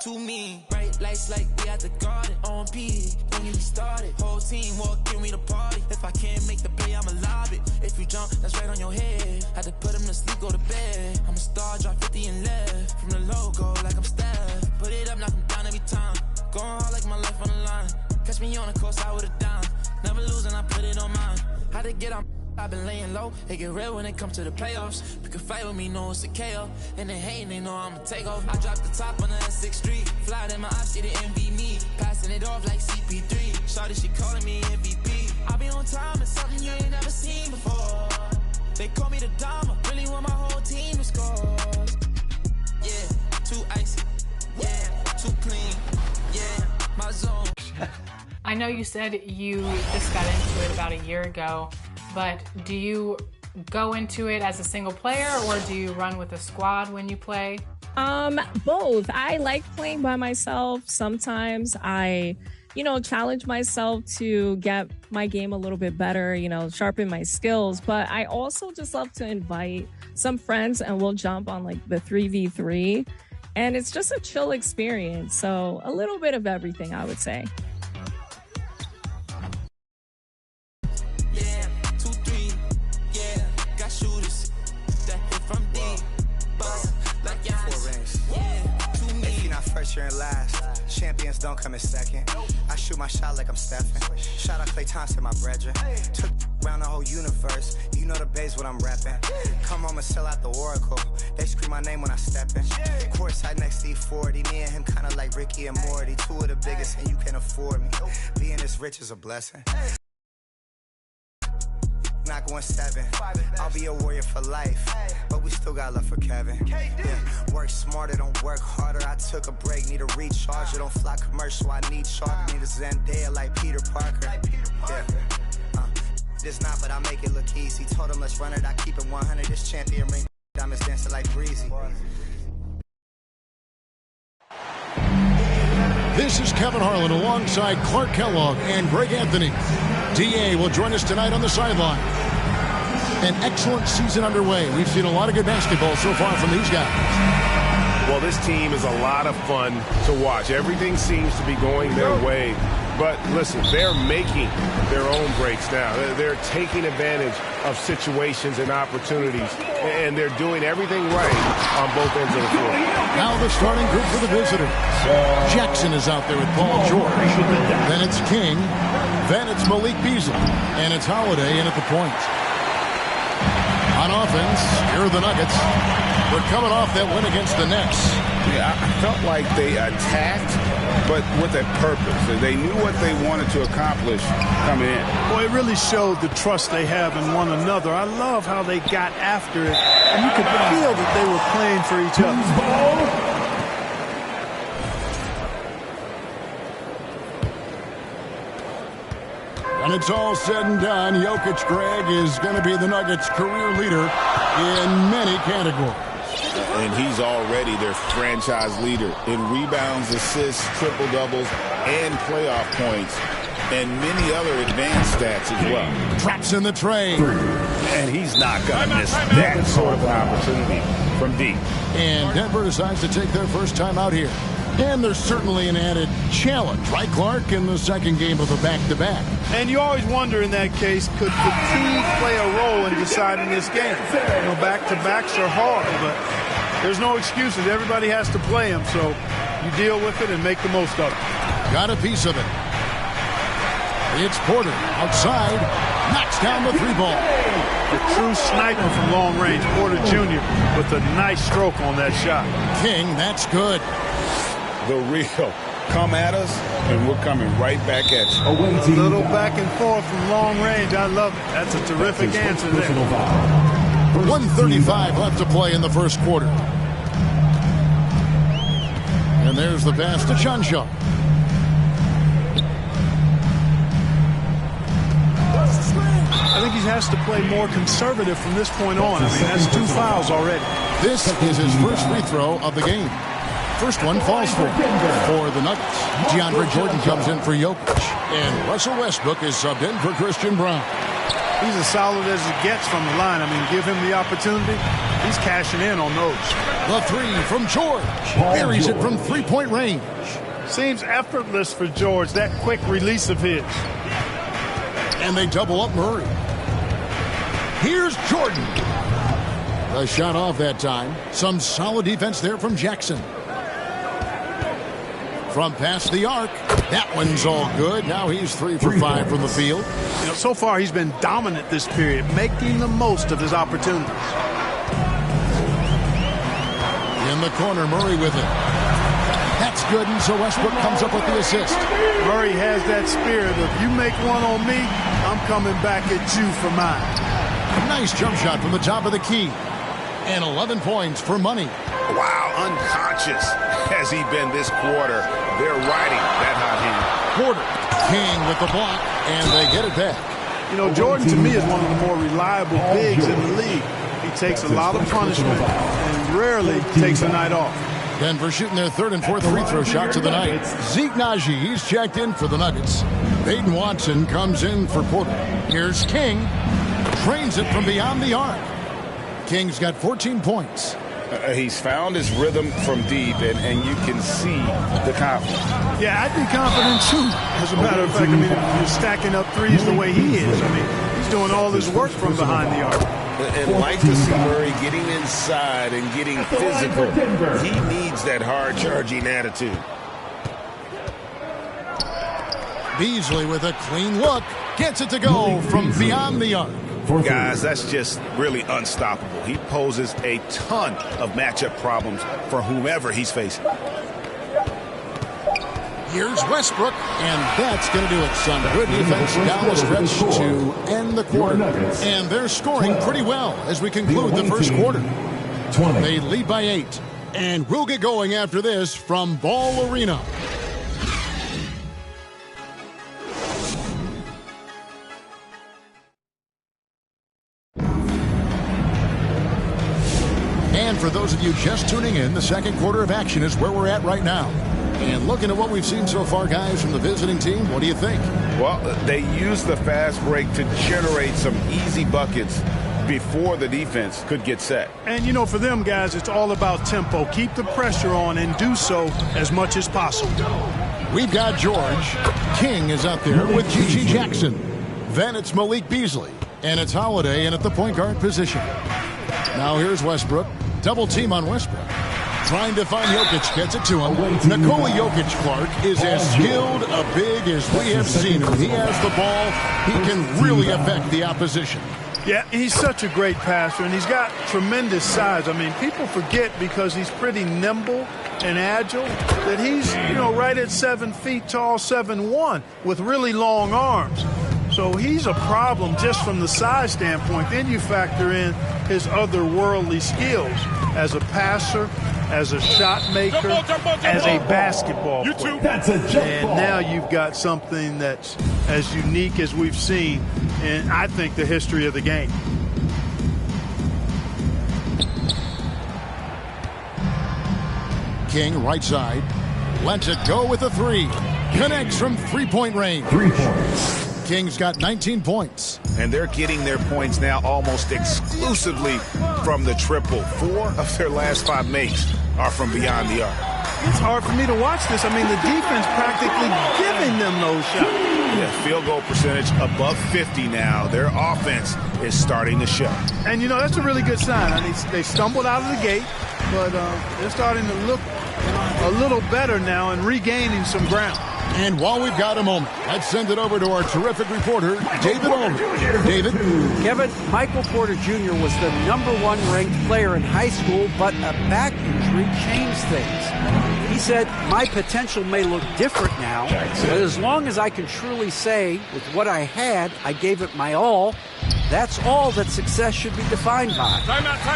too mean. Bright lights like we at the garden. On P, don't get me started. Whole team walk in, we the party. If I can't make the play, I'ma lob it. If you jump, that's right on your head. Had to put him to sleep, go to bed. I'm a star, drop 50 and left. From the logo, like I'm Steph. Put it up, knock him down every time. Going hard like my life on the line. Catch me on the course, I would've dimed. Never losing, I put it on mine. Had to get on. I've been laying low, it get real when it comes to the playoffs. Pick a fight with me, know it's a KO. And they hating, they know I'ma take off. I dropped the top on the S6 Street. Fly in my eyes, she didn't envy me. Passing it off like CP3. Shawty, she calling me MVP. I be on time, it's something you ain't never seen before. They call me the Dama, really want my whole team to score. Yeah, too icy. Yeah, too clean. Yeah, my zone. I know you said you just got into it about a year ago, but do you go into it as a single player or do you run with a squad when you play? Both. I like playing by myself. Sometimes I, challenge myself to get my game a little bit better, sharpen my skills. But I also just love to invite some friends and we'll jump on like the 3v3. And it's just a chill experience. So a little bit of everything, I would say. You're in last. Champions don't come in second. I shoot my shot like I'm Stephen. Shout out Klay Thompson, my brethren. Took around the whole universe. You know the base what I'm repping. Come home and sell out the Oracle. They scream my name when I step in. Courtside next to E40. Me and him kinda like Ricky and Morty. Two of the biggest and you can't afford me. Being this rich is a blessing. Not going 7. I'll be a warrior for life, but we still got love for Kevin. Yeah, work smarter, don't work harder. I took a break, need a recharger. Don't fly commercial, I need charter. Need a Zendaya like Peter Parker. Yeah, this not, but I make it look easy. Told him let's run it, I keep it 100. This champion ring, diamonds dancing like breezy. This is Kevin Harlan alongside Clark Kellogg and Greg Anthony. DA will join us tonight on the sideline. An excellent season underway. We've seen a lot of good basketball so far from these guys. Well, this team is a lot of fun to watch. Everything seems to be going their way. But listen, they're making their own breaks now. They're taking advantage of situations and opportunities, and they're doing everything right on both ends of the floor. Now the starting group for the visitors. Jackson is out there with Paul George. Then it's King. Then it's Malik Beasley. And it's Holiday in at the point. On offense, here are the Nuggets. They're coming off that win against the Nets. Yeah, I felt like they attacked, but with a purpose. They knew what they wanted to accomplish coming in. Boy, it really showed the trust they have in one another. I love how they got after it, and you could feel that they were playing for each other. When it's all said and done, Jokic, Greg, is going to be the Nuggets' career leader in many categories. And he's already their franchise leader in rebounds, assists, triple-doubles, and playoff points, and many other advanced stats as well. Traps in the tray. And he's not going to miss that sort of an opportunity from deep. And Denver decides to take their first time out here. And there's certainly an added challenge, right, Clark, in the second game of the back-to-back. And you always wonder in that case, could fatigue play a role in deciding this game? Back-to-backs are hard, but there's no excuses. Everybody has to play them, so you deal with it and make the most of it. Got a piece of it. It's Porter outside, knocks down the 3-ball. A true sniper from long range, Porter Jr. with a nice stroke on that shot. King, that's good. The real. Come at us, and we're coming right back at you. A little back and forth from long range. I love it. That's a terrific answer there. 1:35 left to play in the first quarter. And there's the pass to Chuncho. I think he has to play more conservative from this point on. I mean, that's 2 fouls already. This is his first free throw of the game. First one falls for the Nuggets. DeAndre Jordan comes in for Jokic. And Russell Westbrook is subbed in for Christian Brown. he's as solid as it gets from the line. I mean, give him the opportunity. He's cashing in on those. The three from George. Buries it from three-point range. Seems effortless for George, that quick release of his. And they double up Murray. Here's Jordan. The shot off that time. Some solid defense there from Jackson. From past the arc. That one's all good. Now he's 3 for 5 from the field. You know, so far he's been dominant this period, making the most of his opportunities. In the corner, Murray with it. That's good, and so Westbrook comes up with the assist. Murray has that spirit of, you make one on me, I'm coming back at you for mine. A nice jump shot from the top of the key. And 11 points for Money. Wow, unconscious has he been this quarter. They're riding that hot hand. Porter, King with the block, and they get it back. You know, Jordan to me is one of the more reliable bigs in the league. He takes a lot of punishment and rarely takes a night off. Denver shooting their third and fourth free throw shots of the night. Zeke Naji, he's checked in for the Nuggets. Peyton Watson comes in for Porter. Here's King. Trains it from beyond the arc. King's got 14 points. He's found his rhythm from deep, and you can see the confidence. Yeah, I'd be confident too. As a matter of fact, I mean, if you're stacking up threes the way he is, I mean, he's doing all his work from behind the arc. And like to see Murray getting inside and getting physical. He needs that hard-charging attitude. Beasley with a clean look. Gets it to go from beyond the arc. Guys, that's just really unstoppable. He poses a ton of matchup problems for whomever he's facing. Here's Westbrook, and that's going to do it. Some good defense down the stretch to end the quarter. And they're scoring pretty well as we conclude the first quarter. They lead by 8. And we'll get going after this from Ball Arena. And for those of you just tuning in, the second quarter of action is where we're at right now. And looking at what we've seen so far, guys, from the visiting team, what do you think? Well, they used the fast break to generate some easy buckets before the defense could get set. And, you know, for them, guys, it's all about tempo. Keep the pressure on and do so as much as possible. We've got George. King is out there with G.G. Jackson. Then it's Malik Beasley. And it's Holiday in at the point guard position. Now here's Westbrook. Double team on Westbrook. Trying to find Jokic, gets it to him. Nikola Jokic-Clark is as skilled a big as we have seen him. He has the ball. He can really affect the opposition. Yeah, he's such a great passer, and he's got tremendous size. I mean, people forget because he's pretty nimble and agile that he's, you know, right at 7 feet tall, 7'1", with really long arms. So he's a problem just from the size standpoint. Then you factor in his otherworldly skills as a passer, as a shot maker, as a basketball player. And now you've got something that's as unique as we've seen in, I think, the history of the game. King, right side. Lets it go with a three. Connects from three-point range. 3 points. King's got 19 points. And they're getting their points now almost exclusively from the triple. 4 of their last 5 makes are from beyond the arc. It's hard for me to watch this. I mean, the defense practically giving them those shots. Yeah, field goal percentage above 50 now. Their offense is starting to show. And, you know, that's a really good sign. I mean, they stumbled out of the gate, but they're starting to look a little better now and regaining some ground. And while we've got a moment, let's send it over to our terrific reporter, David Ulrich. David? Kevin, Michael Porter Jr. was the #1 ranked player in high school, but a back injury changed things. He said, my potential may look different now, but as long as I can truly say, with what I had, I gave it my all, that's all that success should be defined by.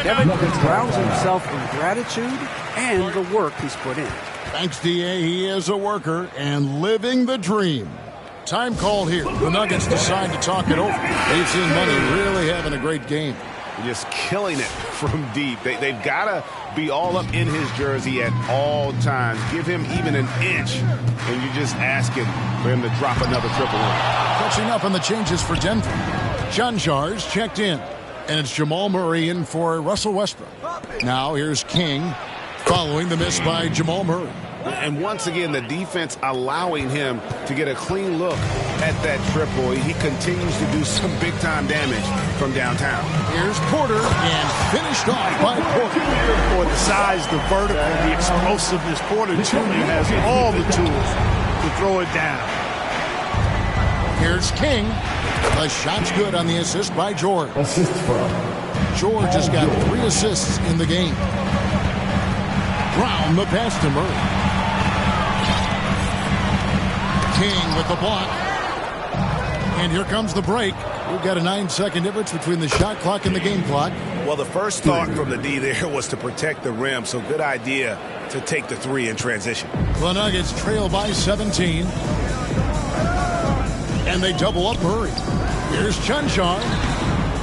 Kevin grounds himself in gratitude and the work he's put in. Thanks, D.A. He is a worker and living the dream. Time called here. The Nuggets decide to talk it over. They've seen Money really having a great game. just killing it from deep. They've got to be all up in his jersey at all times. Give him even an inch, and you're just asking for him to drop another triple in. Catching up on the changes for Denver. Cancar's checked in, and it's Jamal Murray in for Russell Westbrook. Now here's King following the miss by Jamal Murray. And once again, the defense allowing him to get a clean look at that triple. He continues to do some big-time damage from downtown. Here's Porter, and finished off by Porter. For the size, the vertical, the explosiveness, Porter Jr. has all the tools to throw it down. Here's King. The shot's good on the assist by George. George has got 3 assists in the game. Brown the pass to Murray. King with the block. And here comes the break. We've got a 9-second difference between the shot clock and the game clock. Well, the first thought from the D there was to protect the rim, so good idea to take the 3 in transition. The Nuggets trail by 17. And they double up Murray. Here's Cancar.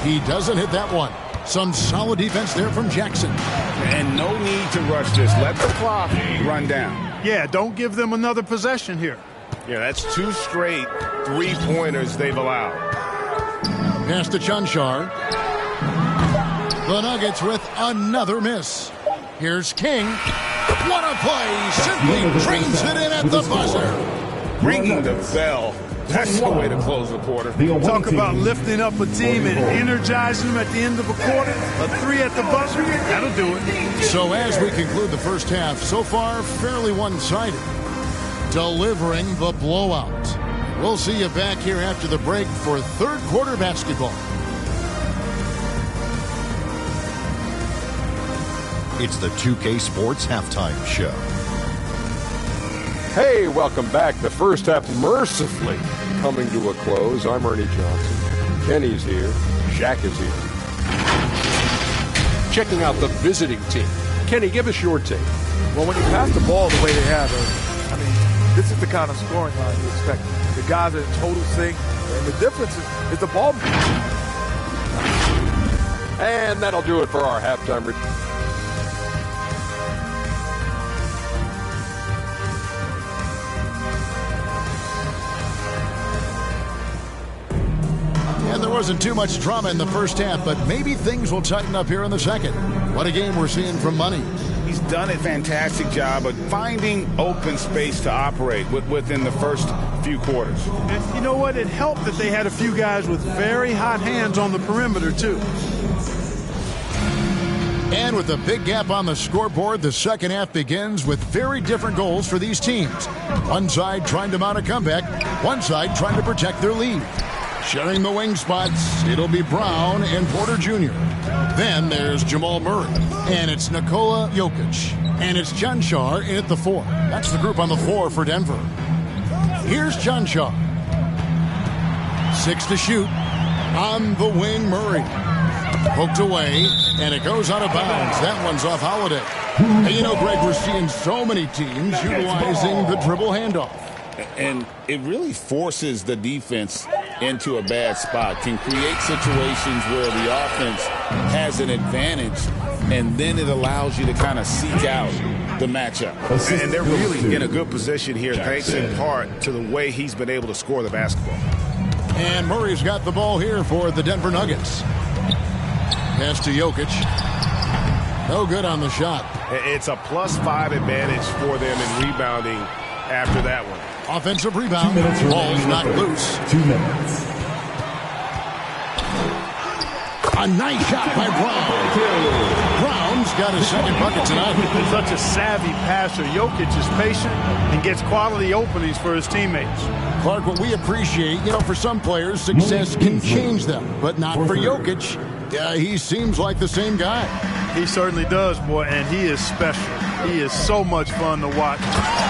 He doesn't hit that one. Some solid defense there from Jackson. And no need to rush this. Let the clock run down. Yeah, don't give them another possession here. Yeah, that's 2 straight 3-pointers they've allowed. Pass to Cancar. The Nuggets with another miss. Here's King. What a play! Simply drains it in at the buzzer. Ringing the bell. That's the way to close the quarter. Talk about lifting up a team and energizing them at the end of a quarter. A 3 at the buzzer, that'll do it. So as we conclude the first half, so far fairly one-sided. Delivering the blowout. We'll see you back here after the break for third quarter basketball. It's the 2K Sports Halftime Show. Hey, welcome back. The first half mercifully coming to a close. I'm Ernie Johnson. Kenny's here. Shaq is here. Checking out the visiting team. Kenny, give us your take. Well, when you pass the ball the way they have, I mean, this is the kind of scoring line you expect. The guys are in total sync, and the difference is the ball. And that'll do it for our halftime report. And there wasn't too much drama in the first half, but maybe things will tighten up here in the second. What a game we're seeing from Money. He's done a fantastic job of finding open space to operate within the first few quarters. And you know what? It helped that they had a few guys with very hot hands on the perimeter, too. And with a big gap on the scoreboard, the second half begins with very different goals for these teams. One side trying to mount a comeback, one side trying to protect their lead. Sharing the wing spots, it'll be Brown and Porter Jr. Then there's Jamal Murray, and it's Nikola Jokic, and it's Cancar in at the 4. That's the group on the floor for Denver. Here's Cancar. 6 to shoot. On the wing, Murray. Poked away, and it goes out of bounds. That one's off Holiday. And you know, Greg, we're seeing so many teams utilizing the dribble handoff. And it really forces the defense into a bad spot, can create situations where the offense has an advantage, and then it allows you to kind of seek out the matchup. And they're really in a good position here, thanks in part to the way he's been able to score the basketball. And Murray's got the ball here for the Denver Nuggets. Pass to Jokic. No good on the shot. It's a +5 advantage for them in rebounding after that one. Offensive rebound. Ball's knocked loose. 2 minutes. A nice shot by Brown. Brown's got his second bucket tonight. He's such a savvy passer. Jokic is patient and gets quality openings for his teammates. Clark, what we appreciate, you know, for some players, success can change them, but not for Jokic. He seems like the same guy. He certainly does, boy, and he is special. He is so much fun to watch.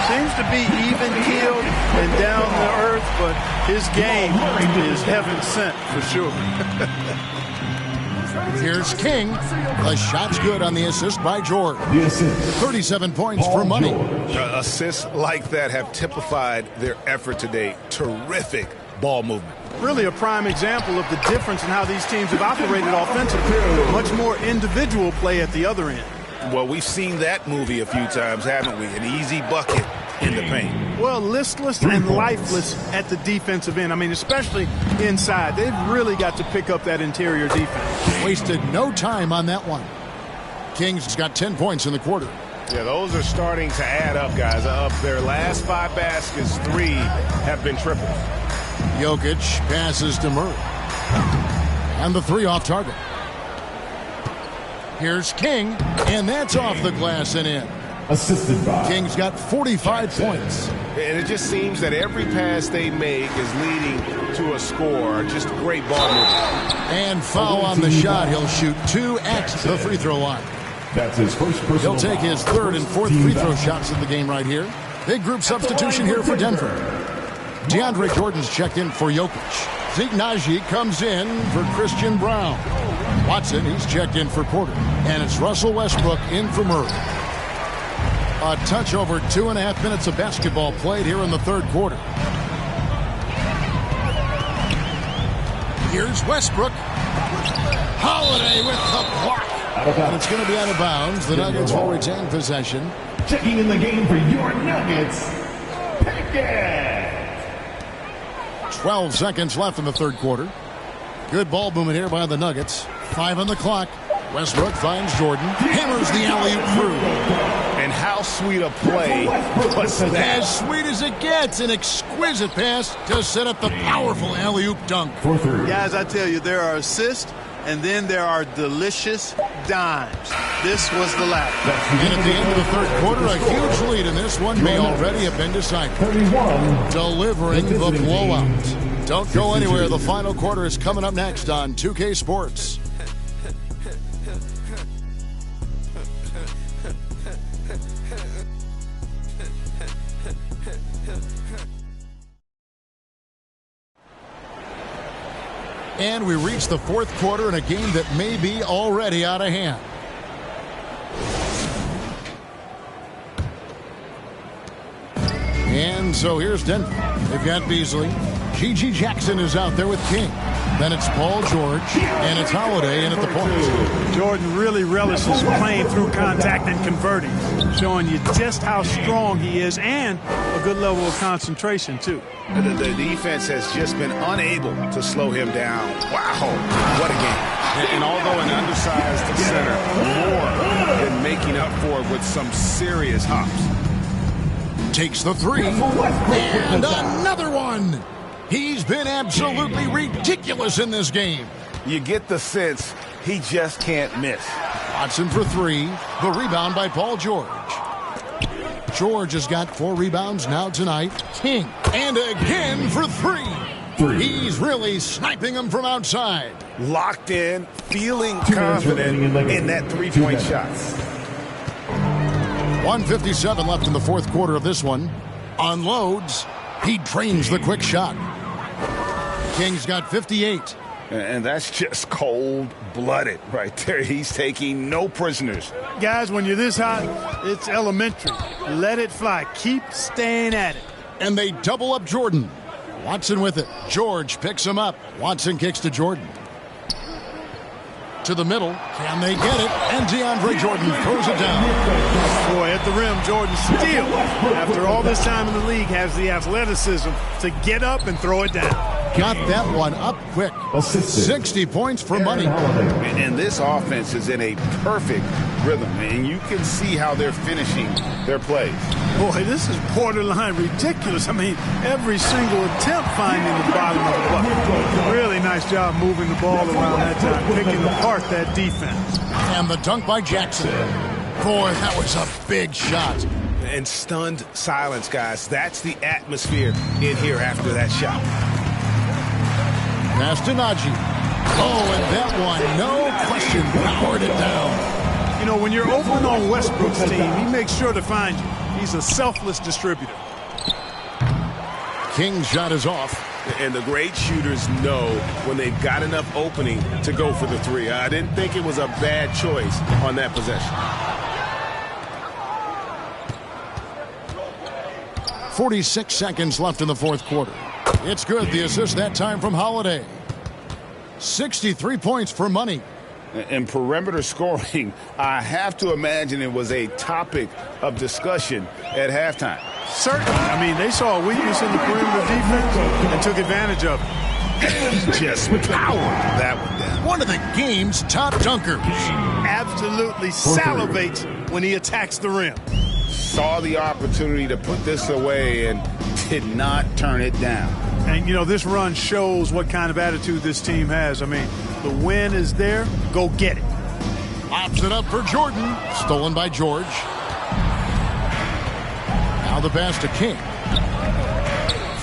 Seems to be even-keeled and down to earth, but his game is heaven sent for sure. Here's King. The shot's good on the assist by George. 37 points for Money. Assists like that have typified their effort today. Terrific ball movement. Really a prime example of the difference in how these teams have operated offensively. Much more individual play at the other end. Well, we've seen that movie a few times, haven't we? An easy bucket in the paint. Well, listless and lifeless at the defensive end. I mean, especially inside. They've really got to pick up that interior defense. Wasted no time on that one. Kings got 10 points in the quarter. Yeah, those are starting to add up, guys. Up their last 5 baskets, 3 have been triples. Jokic passes to Murray. And the 3 off target. Here's King, and that's off the glass and in. Assisted by Kings got 45 points. And it just seems that every pass they make is leading to a score. Just great ball movement. And foul on the shot. He'll shoot 2 at the free throw line. That's his first personal. He'll take his 3rd and 4th free throw shots of the game right here. Big group substitution here for Denver. DeAndre Jordan's checked in for Jokic. Zeke Naji comes in for Christian Brown. Watson, he's checked in for Porter. And it's Russell Westbrook in for Murray. A touch over 2.5 minutes of basketball played here in the 3rd quarter. Here's Westbrook. Holiday with the block. And it's going to be out of bounds. The Nuggets will retain possession. Checking in the game for your Nuggets, Pickett. 12 seconds left in the 3rd quarter. Good ball movement here by the Nuggets. 5 on the clock. Westbrook finds Jordan. Hammers the alley-oop through. And how sweet a play was that? As sweet as it gets. An exquisite pass to set up the powerful alley-oop dunk. Guys, I tell you, there are assists, and then there are delicious dimes. This was the latter. And at the end of the 3rd quarter, a huge lead in this one may already have been decided. Delivering the blowout. Don't go anywhere. The final quarter is coming up next on 2K Sports. And we reach the 4th quarter in a game that may be already out of hand. And so here's Denver. They've got Beasley. G.G. Jackson is out there with King. Then it's Paul George, and it's Holiday in at the point. Jordan really relishes playing through contact and converting, showing you just how strong he is and a good level of concentration, too. The defense has just been unable to slow him down. Wow, what a game. And although an undersized center, more than making up for it with some serious hops. Takes the 3, and another one. He's been absolutely ridiculous in this game. You get the sense he just can't miss. Watson for 3. The rebound by Paul George. George has got 4 rebounds now tonight. King, and again for 3. He's really sniping them from outside. Locked in, feeling confident in that 3-point shot. 1:57 left in the 4th quarter of this one. Unloads. He drains the quick shot. King's got 58. And that's just cold-blooded right there. He's taking no prisoners. Guys, when you're this hot, it's elementary. Let it fly. Keep staying at it. And they double up Jordan. Watson with it. George picks him up. Watson kicks to Jordan. To the middle. Can they get it? And DeAndre Jordan throws it down. Boy, at the rim, Jordan still, after all this time in the league, has the athleticism to get up and throw it down. Got that one up quick. 60 points for money. And this offense is in a perfect rhythm, and you can see how they're finishing their plays. Boy, this is borderline ridiculous. I mean, every single attempt finding the bottom of the bucket. Really nice job moving the ball around that time, picking apart that defense. And the dunk by Jackson. Boy, that was a big shot. And stunned silence, guys. That's the atmosphere in here after that shot. Pass to Naji. Oh, and that one, no question, powered it down. You know, when you're open on Westbrook's team, he makes sure to find you. He's a selfless distributor. King's shot is off. And the great shooters know when they've got enough opening to go for the 3. I didn't think it was a bad choice on that possession. 46 seconds left in the 4th quarter. It's good. The assist that time from Holiday. 63 points for Money. In perimeter scoring, I have to imagine it was a topic of discussion at halftime. Certainly. I mean, they saw a weakness in the perimeter defense and took advantage of it. Just powered that one down. One of the game's top dunkers. Absolutely salivates when he attacks the rim. Saw the opportunity to put this away and did not turn it down. And, you know, this run shows what kind of attitude this team has. I mean, the win is there. Go get it. Pops it up for Jordan. Stolen by George. Now the pass to King.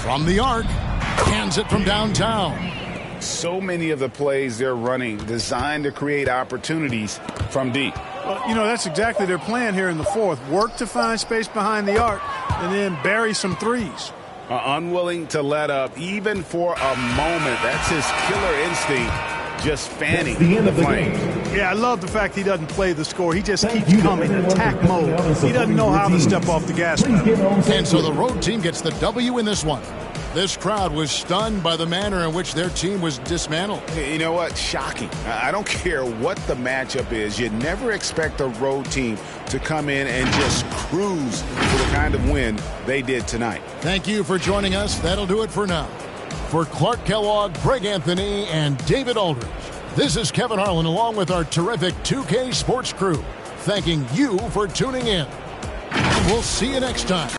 From the arc. Hands it from downtown. So many of the plays they're running designed to create opportunities from deep. Well, you know, that's exactly their plan here in the fourth. Work to find space behind the arc and then bury some threes. Unwilling to let up even for a moment. That's his killer instinct, just fanning the flames. Yeah, I love the fact he doesn't play the score. He just keeps coming, attack mode. He doesn't know how to step off the gas pedal. And so the road team gets the W in this one. This crowd was stunned by the manner in which their team was dismantled. You know what? Shocking. I don't care what the matchup is. You never expect a road team to come in and just cruise to the kind of win they did tonight. Thank you for joining us. That'll do it for now. For Clark Kellogg, Greg Anthony, and David Aldridge, this is Kevin Harlan along with our terrific 2K Sports crew, thanking you for tuning in. And we'll see you next time.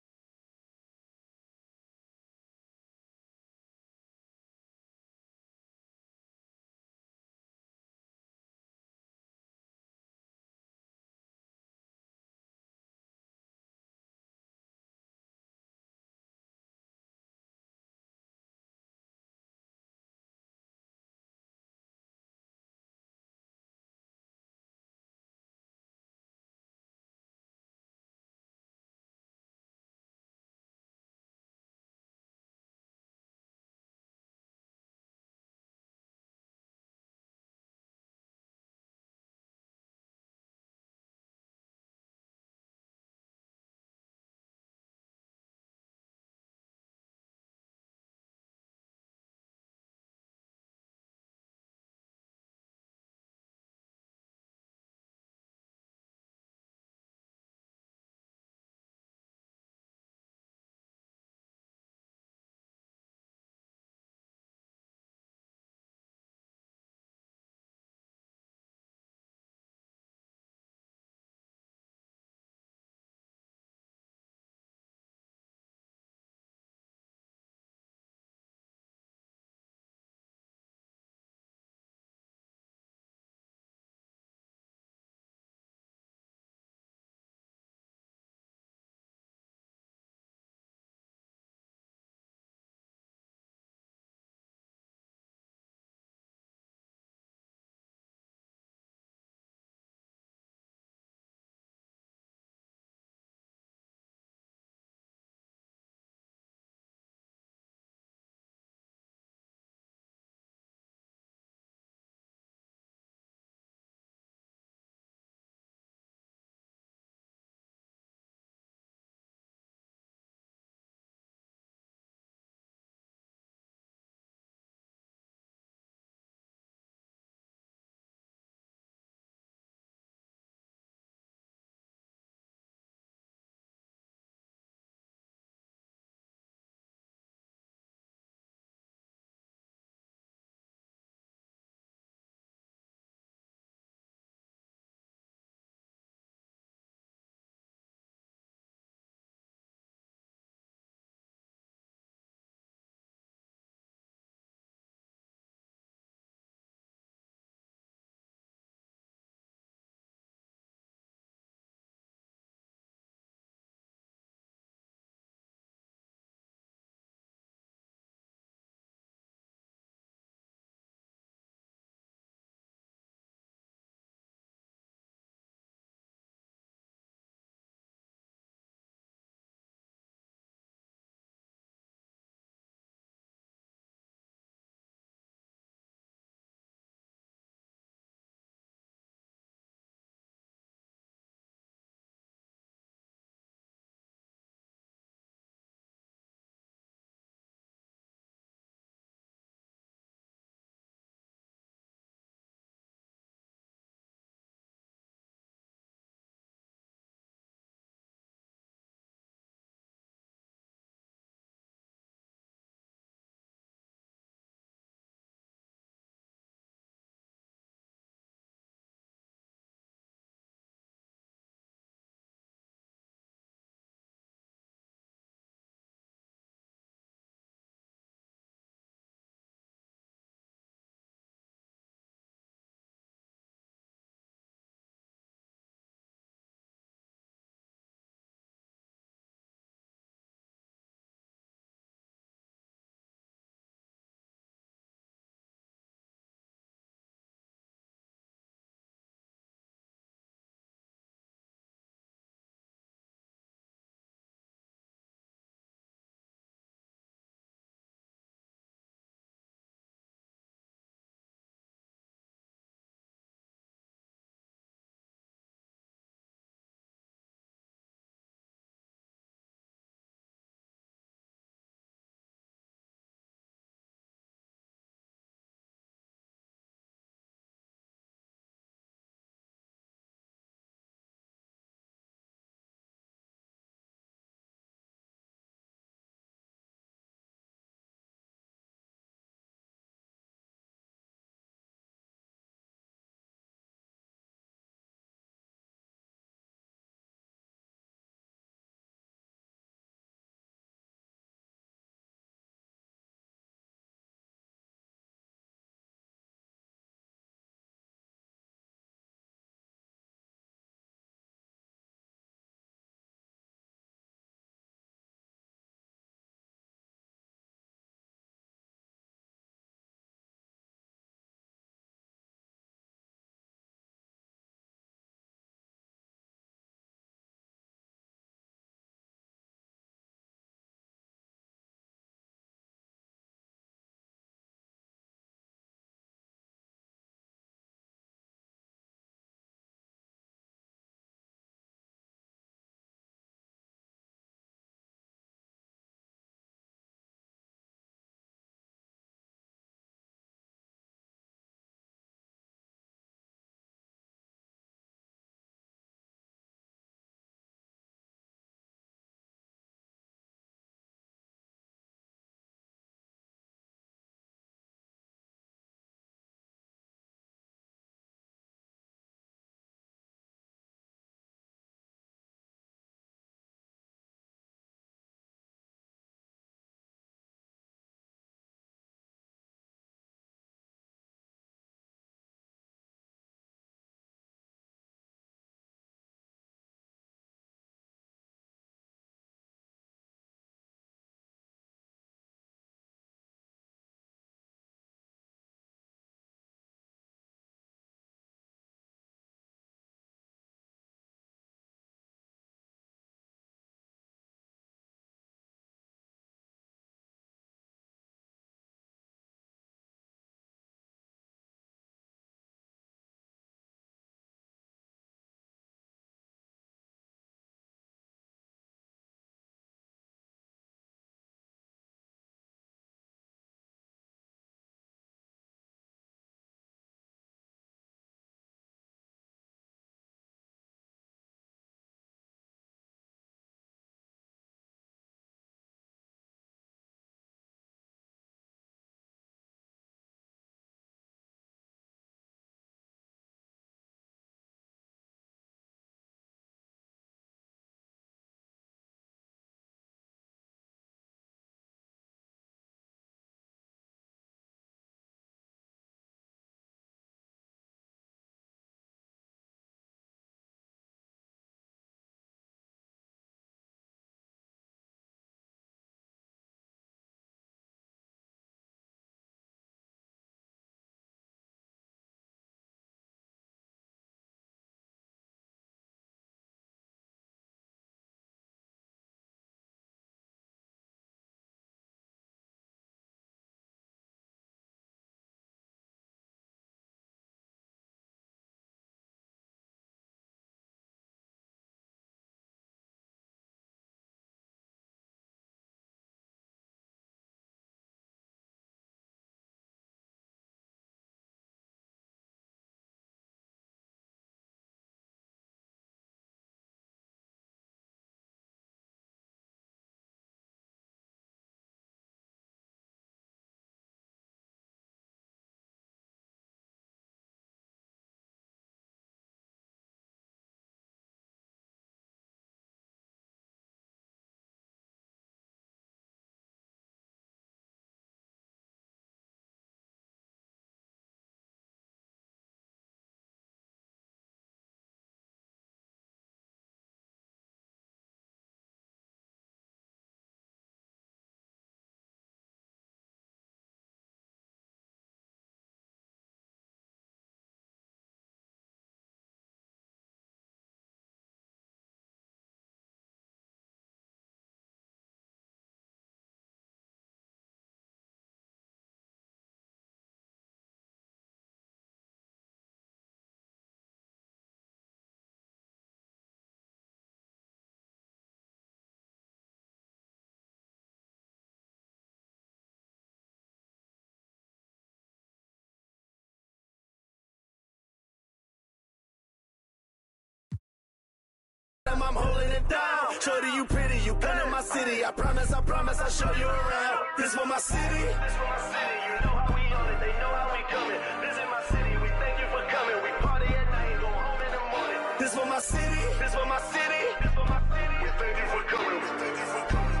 I'm holding it down. Shorty, you pretty, you been in my city. I promise, I'll show you around. This for my city. This for my city. You know how we on it, they know how we coming. This is my city, we thank you for coming. We party at night, go home in the morning. This for my city. This for my city. This for my city. We thank you for coming. We thank you for coming.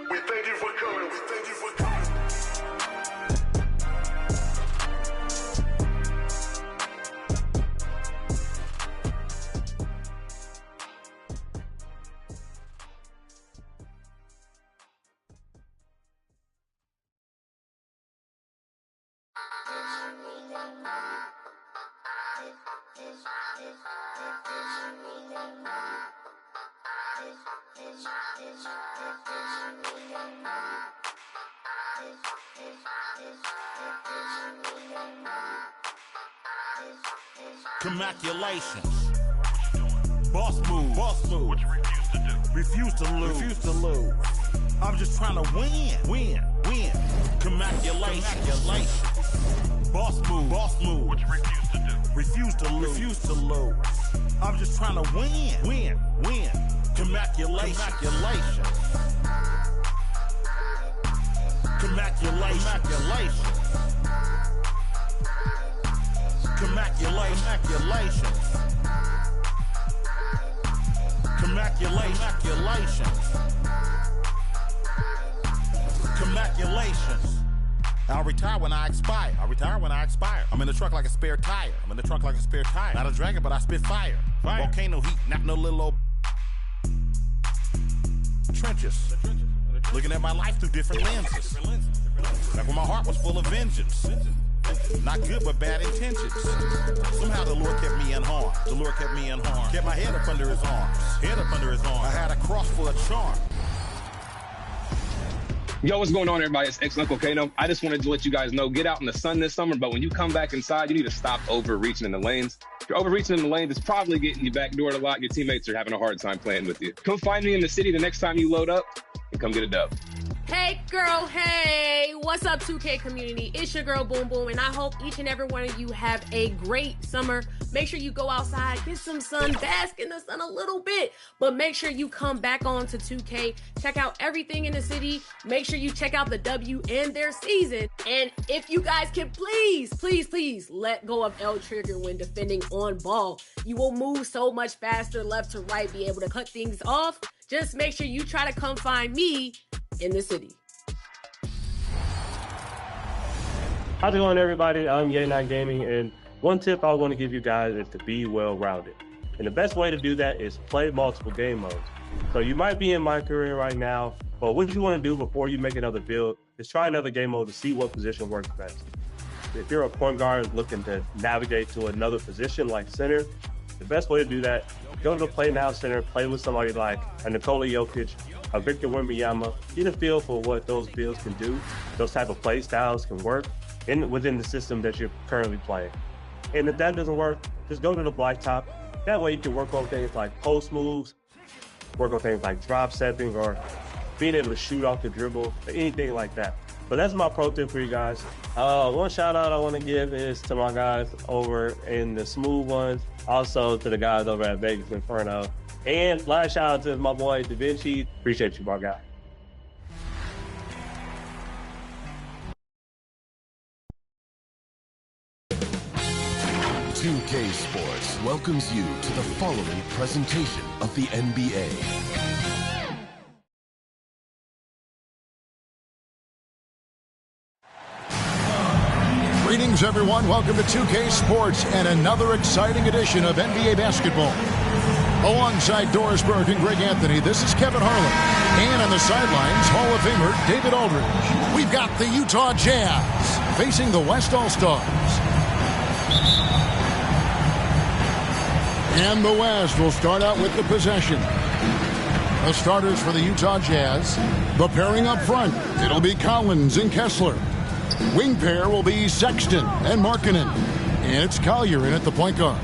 We thank you for coming. We thank you for coming. Congratulations. Boss move. What you refuse to lose. I'm just trying to win. Congratulations. Boss move. What you refuse to lose. I'm just trying to win. Congratulations. I'll retire when I expire. I'm in the truck like a spare tire. Not a dragon, but I spit fire. Volcano heat, not no little old trenches. Looking at my life through different lenses. Back when my heart was full of vengeance. Not good, but bad intentions. Somehow the Lord kept me unharmed. Kept my head up under his arms. I had a cross for a charm. Yo, what's going on, everybody? It's Ex-Uncle Kano. I just wanted to let you guys know, get out in the sun this summer, but when you come back inside, you need to stop overreaching in the lanes. If you're overreaching in the lanes, it's probably getting you backdoored a lot. Your teammates are having a hard time playing with you. Come find me in the city the next time you load up and come get a dub. Hey girl, hey, what's up 2K community? It's your girl Boom Boom, and I hope each and every one of you have a great summer. Make sure you go outside, get some sun, bask in the sun a little bit, but make sure you come back on to 2K, check out everything in the city, make sure you check out the W and their season, and if you guys can please let go of L trigger when defending on ball. You will move so much faster left to right, be able to cut things off. Just make sure you try to come find me in the city. How's it going, everybody? I'm Ye9 Gaming, and one tip I want to give you guys is to be well-rounded. And the best way to do that is play multiple game modes. So you might be in my career right now, but what you want to do before you make another build is try another game mode to see what position works best. If you're a point guard looking to navigate to another position like center, the best way to do that, go to the Play Now Center, play with somebody like a Nikola Jokic, a Victor Wembanyama, get a feel for what those builds can do, those type of play styles can work within the system that you're currently playing. And if that doesn't work, just go to the blacktop. That way you can work on things like post moves, work on things like drop stepping, or being able to shoot off the dribble, or anything like that. But that's my pro tip for you guys. One shout out I want to give is to my guys over in the Smooth Ones, also to the guys over at Vegas Inferno. And last shout out to my boy Da Vinci. Appreciate you, my guy. "2K Sports" welcomes you to the following presentation of the NBA. Greetings, everyone. Welcome to 2K Sports and another exciting edition of NBA basketball. Alongside Doris Burke and Greg Anthony, this is Kevin Harlan. And on the sidelines, Hall of Famer David Aldridge. We've got the Utah Jazz facing the West All-Stars. And the West will start out with the possession. The starters for the Utah Jazz, the pairing up front, it'll be Collins and Kessler. Wing pair will be Sexton and Markkanen. And it's Collier in at the point guard.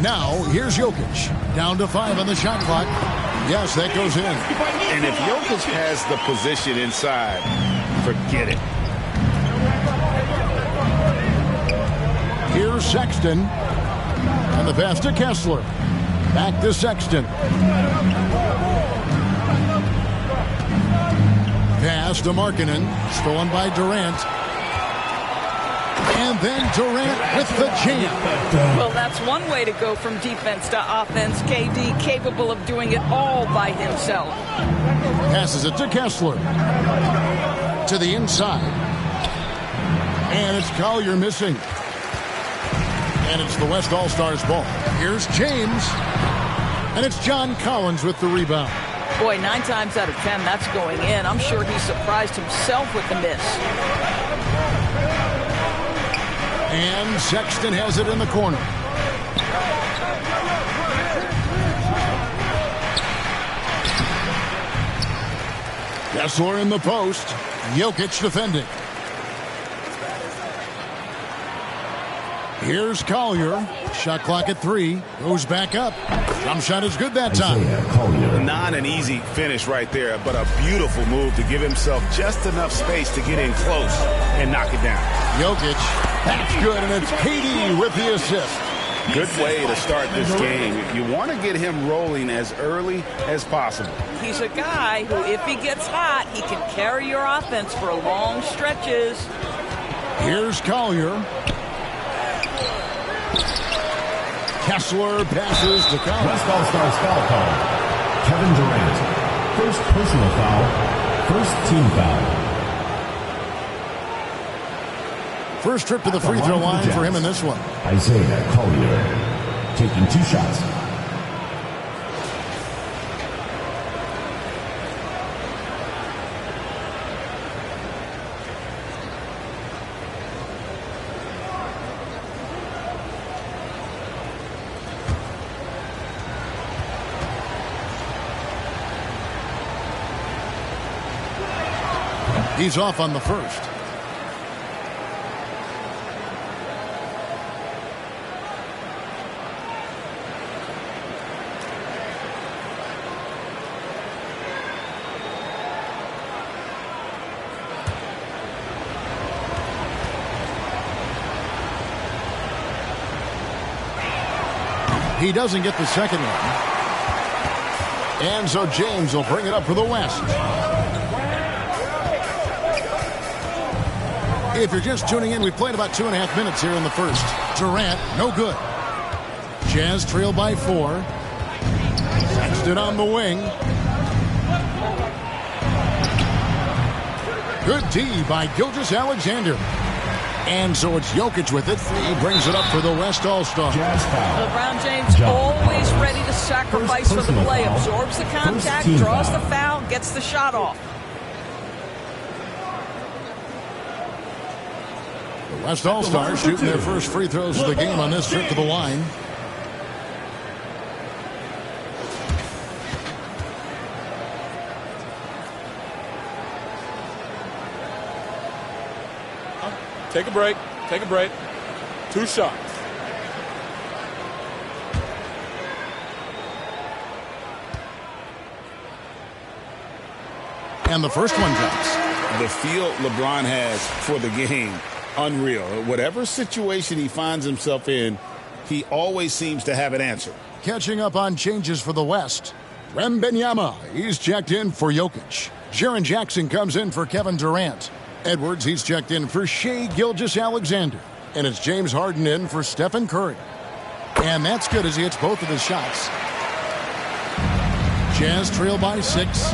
Now, here's Jokic. Down to 5 on the shot clock. Yes, that goes in. And if Jokic has the position inside, forget it. Here's Sexton. And the pass to Kessler. Back to Sexton. Pass to Markkanen. Stolen by Durant. And then Durant with the jam. Well, that's one way to go from defense to offense. KD capable of doing it all by himself. Passes it to Kessler. To the inside. And it's Collier missing. And it's the West All-Stars ball. Here's James. And it's John Collins with the rebound. Boy, 9 times out of 10, that's going in. I'm sure he surprised himself with the miss. And Sexton has it in the corner. Kessler in the post. Jokic defending. Here's Collier. Shot clock at 3. Goes back up. Jump shot is good that time. Not an easy finish right there, but a beautiful move to give himself just enough space to get in close and knock it down. Jokic, that's good, and it's KD with the assist. Good way to start this game. You want to get him rolling as early as possible. He's a guy who, if he gets hot, he can carry your offense for long stretches. Here's Collier. Kessler passes to Collins. West All-Stars foul call. Kevin Durant. First personal foul. First team foul. First trip to the free throw line for him in this one. Isaiah Collier taking 2 shots. He's off on the first. He doesn't get the second one. And so James will bring it up for the West. If you're just tuning in, we've played about 2.5 minutes here in the first. Durant, no good. Jazz trail by 4. Sexton on the wing. Good D by Gilgeous-Alexander. And so it's Jokic with it. He brings it up for the West All-Star. LeBron James always ready to sacrifice for the play. Absorbs the contact, draws the foul, gets the shot off. The West All-Stars shooting their first free throws of the game on this trip to the line. Take a break. Take a break. 2 shots. And the first one drops. The feel LeBron has for the game, unreal. Whatever situation he finds himself in, he always seems to have an answer. Catching up on changes for the West. Wembanyama, he's checked in for Jokic. Jaren Jackson comes in for Kevin Durant. Edwards, he's checked in for Shai Gilgeous-Alexander. And it's James Harden in for Stephen Curry. And that's good as he hits both of his shots. Jazz trail by 6.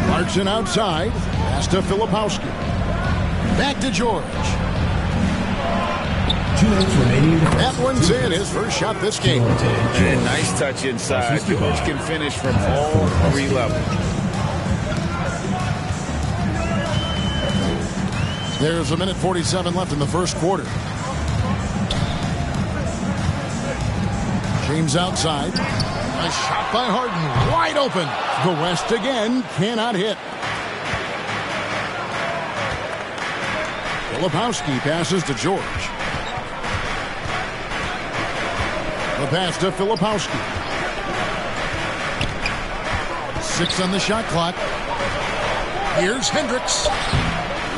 Clarkson outside. Pass to Filipowski. Back to George. 2 minutes remaining. That one's in. His first shot this game. And nice touch inside. George can finish from all 3 levels. There's 1:47 left in the first quarter. James outside. A shot by Harden. Wide open. The West again cannot hit. Filipowski passes to George. The pass to Filipowski. 6 on the shot clock. Here's Hendricks.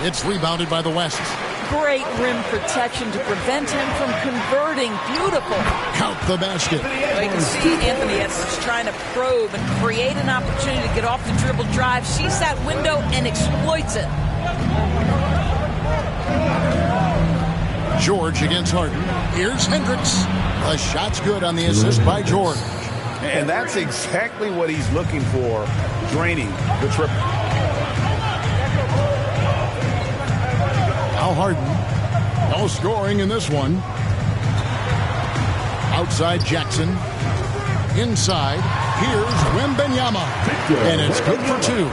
It's rebounded by the West. Great rim protection to prevent him from converting. Beautiful. Count the basket. Well, you can see Anthony Edwards trying to probe and create an opportunity to get off the dribble drive, sees that window and exploits it. George against Harden. Here's Hendricks. The shot's good on the assist by George. And that's exactly what he's looking for, draining the triple. Now Harden. No scoring in this one. Outside Jackson. Inside. Here's Wembanyama. And it's good for 2.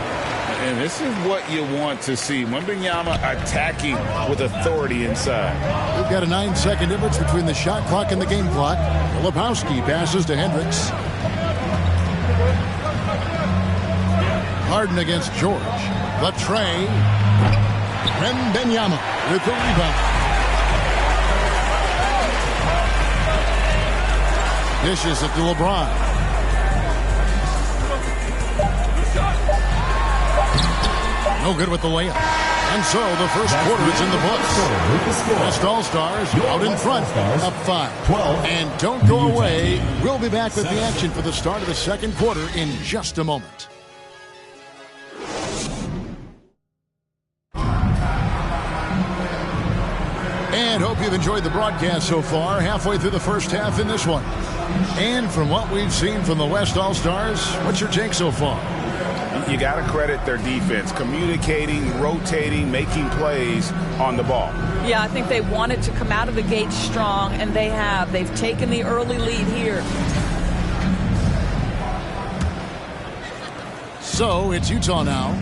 And this is what you want to see. Wembanyama attacking with authority inside. We've got a 9-second difference between the shot clock and the game clock. Filipowski passes to Hendricks. Harden against George. The tray. Wembanyama with the rebound. Dishes it to LeBron. No good with the layup. And so the first quarter is in the books. West All-Stars out in front, up 5. And don't go away. We'll be back with the action for the start of the second quarter in just a moment. And hope you've enjoyed the broadcast so far. Halfway through the first half in this one. And from what we've seen from the West All-Stars, what's your take so far? You got to credit their defense, communicating, rotating, making plays on the ball. Yeah, I think they wanted to come out of the gate strong, and they have. They've taken the early lead here. So it's Utah now,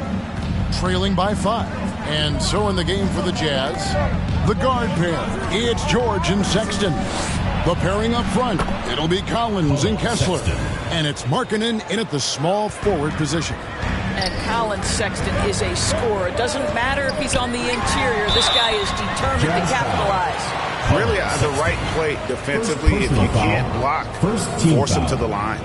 trailing by 5. And so in the game for the Jazz, the guard pair. It's George and Sexton. The pairing up front, it'll be Collins and Kessler. And it's Markkanen in at the small forward position. And Collins Sexton is a scorer. It doesn't matter if he's on the interior. This guy is determined to capitalize. Really at the right play defensively. If you can't block, force him to the line.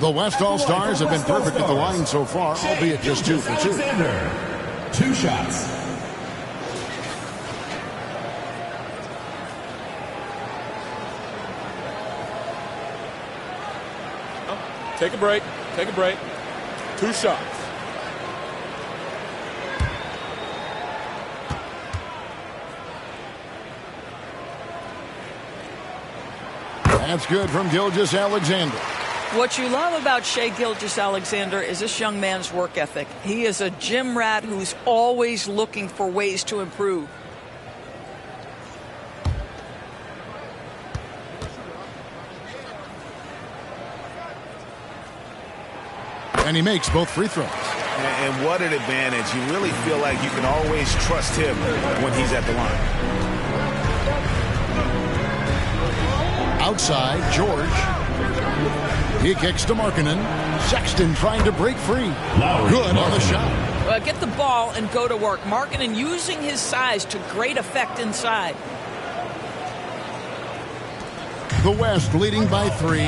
The West All-Stars have been perfect at the line so far, albeit just 2 for 2. 2 shots. Take a break. Take a break. 2 shots. That's good from Gilgeous-Alexander. What you love about Shai Gilgeous-Alexander is this young man's work ethic. He is a gym rat who's always looking for ways to improve. And he makes both free throws. And what an advantage. You really feel like you can always trust him when he's at the line. Outside, George. He kicks to Markkanen. Sexton trying to break free. Good on the shot. Get the ball and go to work. Markkanen using his size to great effect inside. The West leading by 3.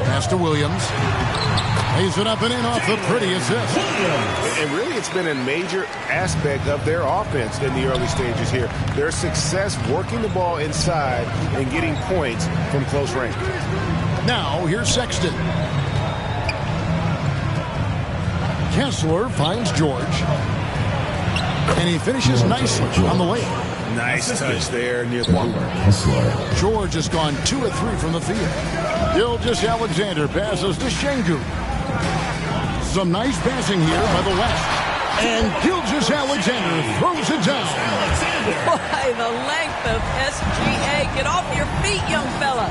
Pass to Williams. Lays it up and in off the pretty assist. And really, it's been a major aspect of their offense in the early stages here. Their success working the ball inside and getting points from close range. Now, here's Sexton. Kessler finds George. And he finishes nicely on the layup. Nice touch there near the hoop. George has gone 2 of 3 from the field. Gilgeous-Alexander passes to Şengün. Some nice passing here by the West. And Gilgeous-Alexander throws it down. Boy, the length of SGA. Get off your feet, young fella.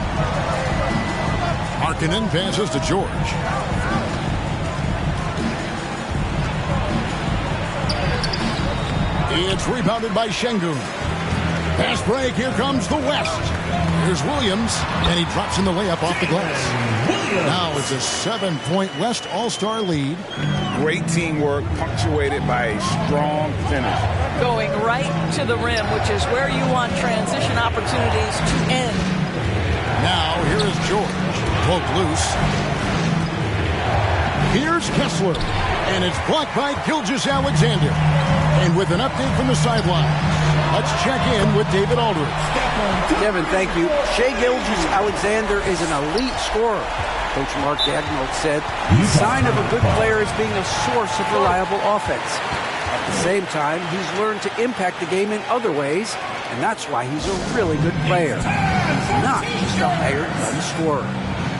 Markkanen passes to George. It's rebounded by Şengün. Pass break, here comes the West. Here's Williams, and he drops in the layup off the glass. Now it's a 7-point West All-Star lead. Great teamwork, punctuated by a strong finish. Going right to the rim, which is where you want transition opportunities to end. Now here is George. Poke loose. Here's Kessler, and it's blocked by Gilgeous-Alexander. And with an update from the sidelines, let's check in with David Aldridge. Kevin, thank you. Shai Gilgeous-Alexander is an elite scorer. Coach Mark Daigneault said the sign of a good player is being a source of reliable offense. At the same time, he's learned to impact the game in other ways, and that's why he's a really good player. He's not just a hired gun scorer.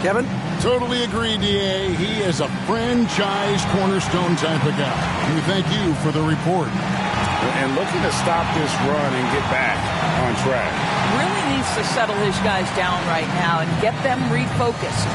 Kevin? Totally agree, D.A. He is a franchise cornerstone type of guy. We thank you for the report. And looking to stop this run and get back on track. Really needs to settle his guys down right now and get them refocused.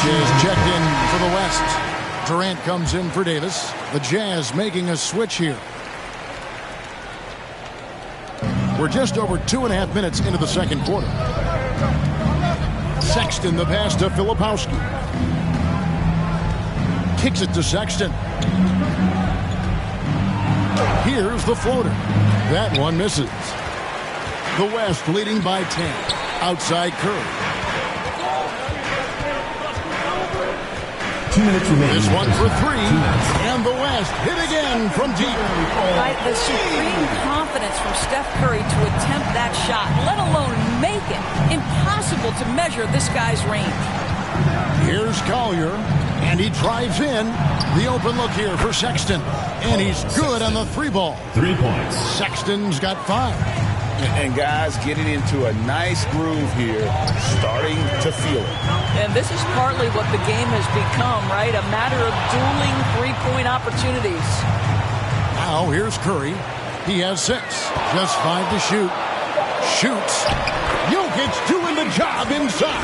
Is checked in for the West. Durant comes in for Davis. The Jazz making a switch here. We're just over 2.5 minutes into the second quarter. Sexton the pass to Filipowski. Kicks it to Sexton. Here's the floater. That one misses. The West leading by 10. Outside Curry. 2 minutes remaining. This one for 3, and the West hit again from deep. Right, the supreme confidence from Steph Curry to attempt that shot, let alone make it. Impossible to measure this guy's range. Here's Collier, and he drives in. The open look here for Sexton, and he's good on the 3-ball. 3 points. Sexton's got 5. And guys getting into a nice groove here, starting to feel it. And this is partly what the game has become, right? A matter of dueling three-point opportunities. Now here's Curry. He has 6. Just 5 to shoot. Shoots. Jokic doing the job inside.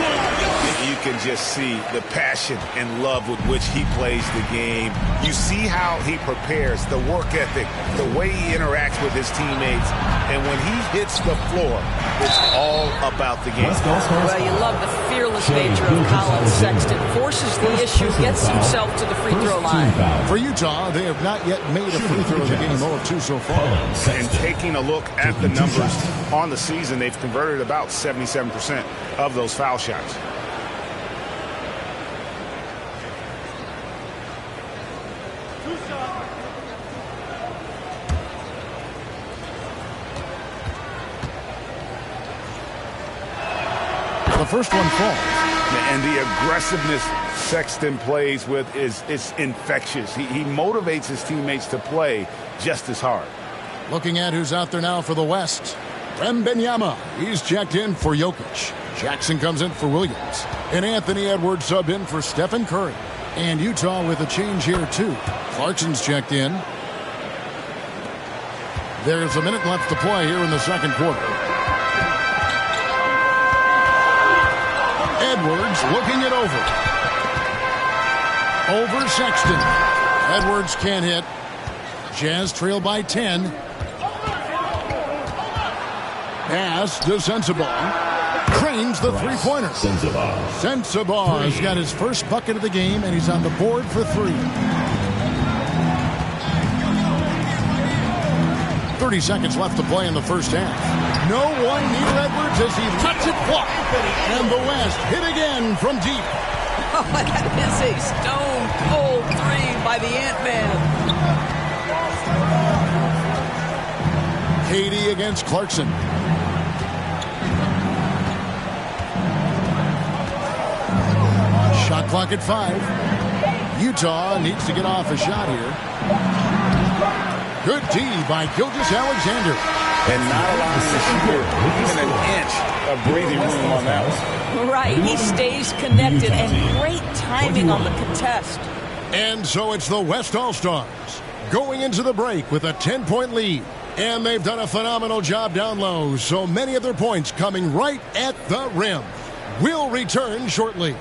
You can just see the passion and love with which he plays the game. You see how he prepares, the work ethic, the way he interacts with his teammates. And when he hits the floor, it's all about the game. Well, you love the fearless nature of Colin Sexton. Forces the issue, gets himself to the free throw line. For Utah, they have not yet made a free throw in the game, 0 of 2 so far. And taking a look at the numbers on the season, they've converted about 77% of those foul shots. The first one falls. And the aggressiveness Sexton plays with is infectious. He motivates his teammates to play just as hard. Looking at who's out there now for the West. Wembanyama. He's checked in for Jokic. Jackson comes in for Williams. And Anthony Edwards sub in for Stephen Curry. And Utah with a change here too. Clarkson's checked in. There's a minute left to play here in the second quarter. Edwards looking it over. Over Sexton. Edwards can't hit. Jazz trail by 10. Pass to Sensabaugh. Cranes the three-pointer. Sensabaugh has got his first bucket of the game, and he's on the board for 3. 30 seconds left to play in the first half. No one near Edwards as he lets it fly. And the West hit again from deep. Oh, that is a stone-cold 3 by the Ant-Man. KD against Clarkson. Shot clock at 5. Utah needs to get off a shot here. Good D by Gilgeous-Alexander. And not allowing the shooter even an inch of breathing room on that one. Right, he stays connected, and great timing on the contest. And so it's the West All-Stars going into the break with a 10-point lead. And they've done a phenomenal job down low, so many of their points coming right at the rim. We'll return shortly.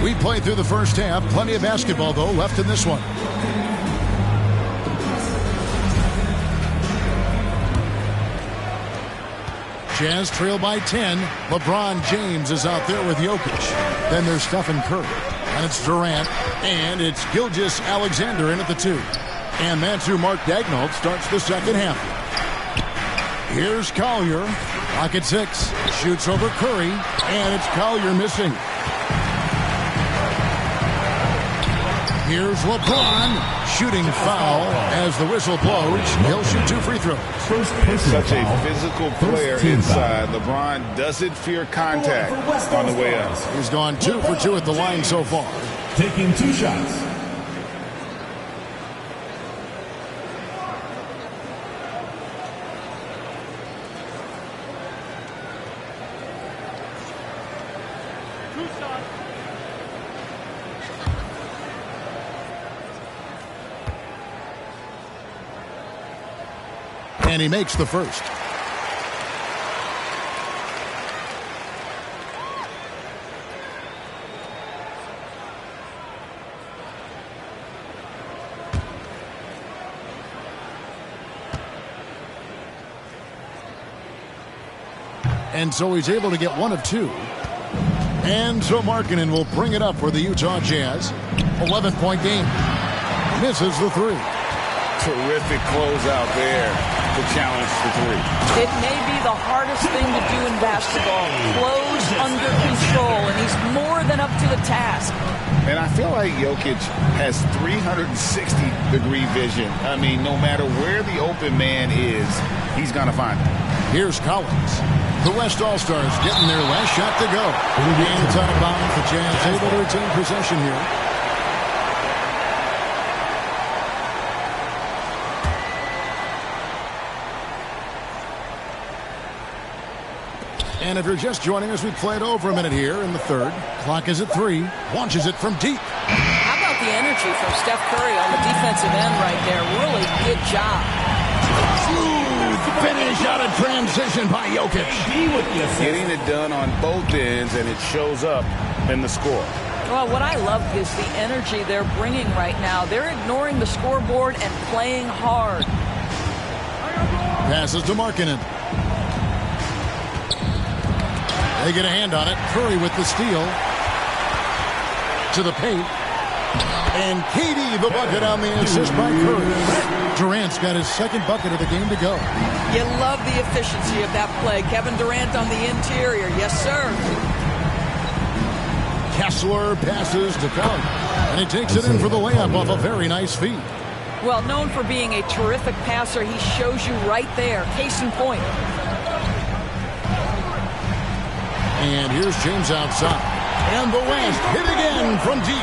We played through the first half. Plenty of basketball, though, left in this one. Jazz trail by 10. LeBron James is out there with Jokic. Then there's Stephen Curry. And it's Durant. And it's Gilgeous-Alexander in at the 2. And that's who Mark Daigneault starts the second half. Here's Collier. Clock at 6. Shoots over Curry. And it's Collier missing. Here's LeBron, shooting foul as the whistle blows. He'll shoot 2 free throws. He's such a physical player inside. LeBron doesn't fear contact on the way up. He's gone 2 for 2 at the line so far. Taking 2 shots. And he makes the first. And so he's able to get 1 of 2. And so Markkanen will bring it up for the Utah Jazz. 11-point game. Misses the 3. Terrific closeout there to challenge the 3. It may be the hardest thing to do in basketball. Close under control, and he's more than up to the task. And I feel like Jokic has 360-degree vision. I mean, no matter where the open man is, he's going to find him. Here's Collins. The West All-Stars getting their last shot to go. And it's out of bounds. The Jazz able to retain possession here. And if you're just joining us, we played over a minute here in the third. Clock is at 3. Launches it from deep. How about the energy from Steph Curry on the defensive end right there? Really good job. Smooth finish out of transition by Jokic. Getting it done on both ends, and it shows up in the score. Well, what I love is the energy they're bringing right now. They're ignoring the scoreboard and playing hard. Passes to Markkanen. They get a hand on it. Curry with the steal. To the paint. And KD the bucket on the assist by Curry. Durant's got his second bucket of the game to go. You love the efficiency of that play. Kevin Durant on the interior. Yes, sir. Kessler passes to Collier. And he takes it in for the layup off a very nice feed. Well, known for being a terrific passer, he shows you right there. Case in point. And here's James outside. And the West hit again from deep.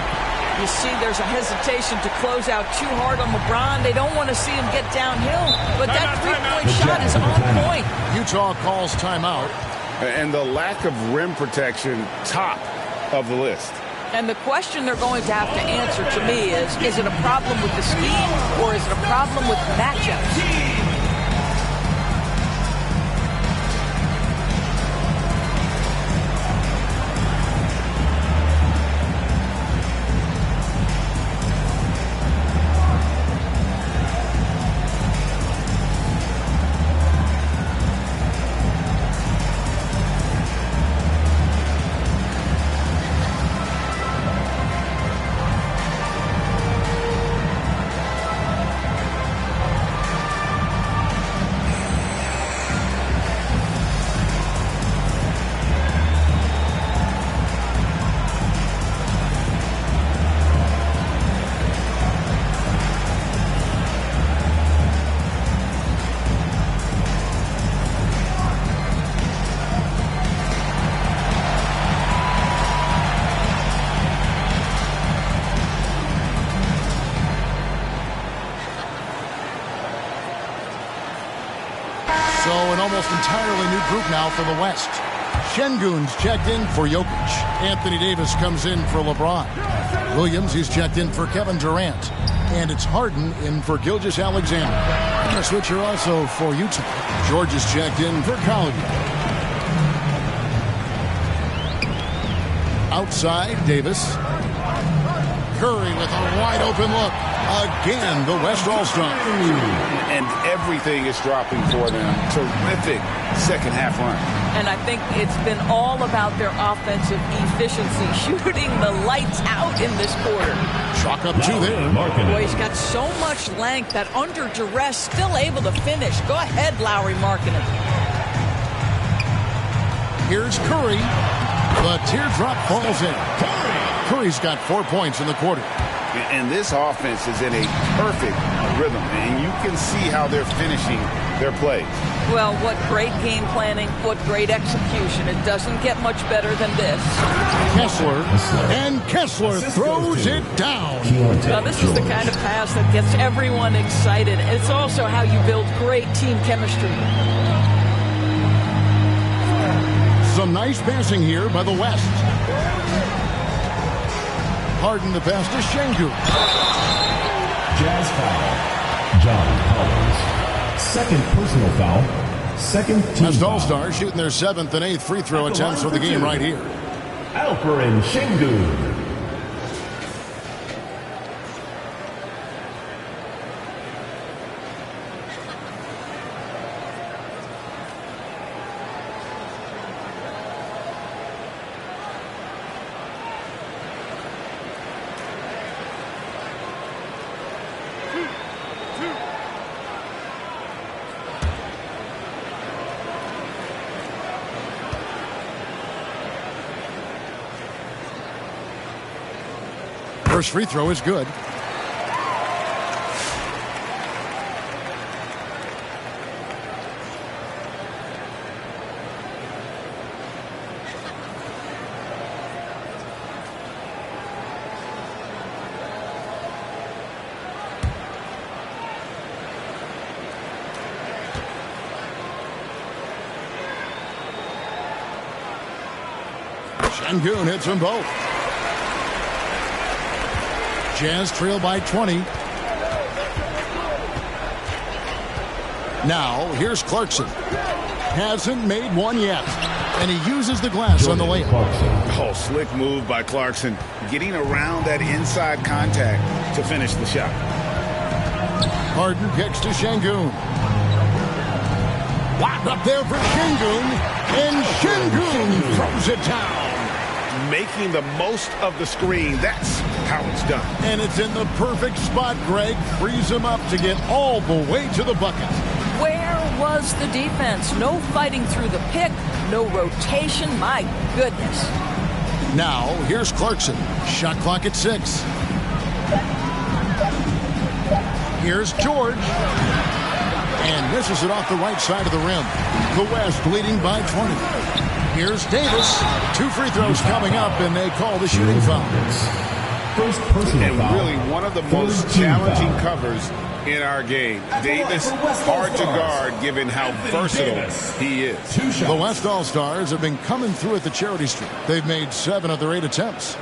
You see there's a hesitation to close out too hard on LeBron. They don't want to see him get downhill. But that three-point shot is on point. Utah calls timeout. And the lack of rim protection, top of the list. And the question they're going to have to answer to me is it a problem with the scheme or is it a problem with matchups? almost entirely new group now for the West. Şengün's checked in for Jokic. Anthony Davis comes in for LeBron. Williams, he's checked in for Kevin Durant. And it's Harden in for Gilgeous-Alexander. And a switcher also for Utah. George is checked in for Collier. Outside, Davis. Curry with a wide-open look. Again, the West All-Stars. And everything is dropping for them. Terrific second-half run. And I think it's been all about their offensive efficiency, shooting the lights out in this quarter. Chalk up 2 there. Boy, he's got so much length that under duress, still able to finish. Go ahead, Lauri Markkanen. Here's Curry. The teardrop falls in. Curry's got 4 points in the quarter. And this offense is in a perfect rhythm, and you can see how they're finishing their plays. Well, what great game planning, what great execution. It doesn't get much better than this. Kessler throws it down. Now, this is the kind of pass that gets everyone excited. It's also how you build great team chemistry. Some nice passing here by the West. Harden the pass to Şengün. Jazz foul. John Collins. Second personal foul. Second team West foul. All-Stars shooting their 7th and 8th free throw attempts for the game right here. Alperen Şengün. First free throw is good. Şengün hits them both. Jazz trail by 20. Now, here's Clarkson. Hasn't made one yet. And he uses the glass on the layup. Oh, slick move by Clarkson. Getting around that inside contact to finish the shot. Harden kicks to Şengün. Wide up there for Şengün. And Şengün throws it down. Making the most of the screen. That's how it's done. And it's in the perfect spot, Greg. Frees him up to get all the way to the bucket. Where was the defense? No fighting through the pick, no rotation. My goodness. Now, here's Clarkson. Shot clock at 6. Here's George. And misses it off the right side of the rim. The West leading by 20. Here's Davis. 2 free throws coming up, and they call the shooting foul. First personal foul. And really one of the most challenging covers in our game. Davis, hard to guard given how versatile he is. The West All-Stars have been coming through at the charity stripe. They've made 7 of their 8 attempts.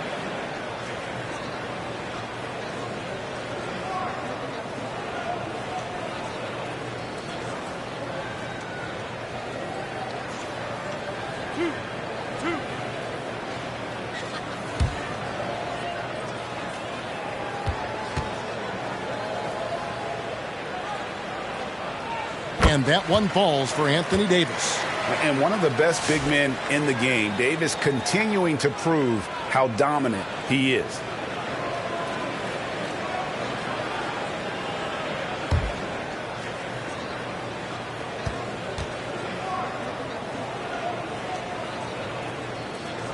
And that one falls for Anthony Davis. And one of the best big men in the game. Davis continuing to prove how dominant he is.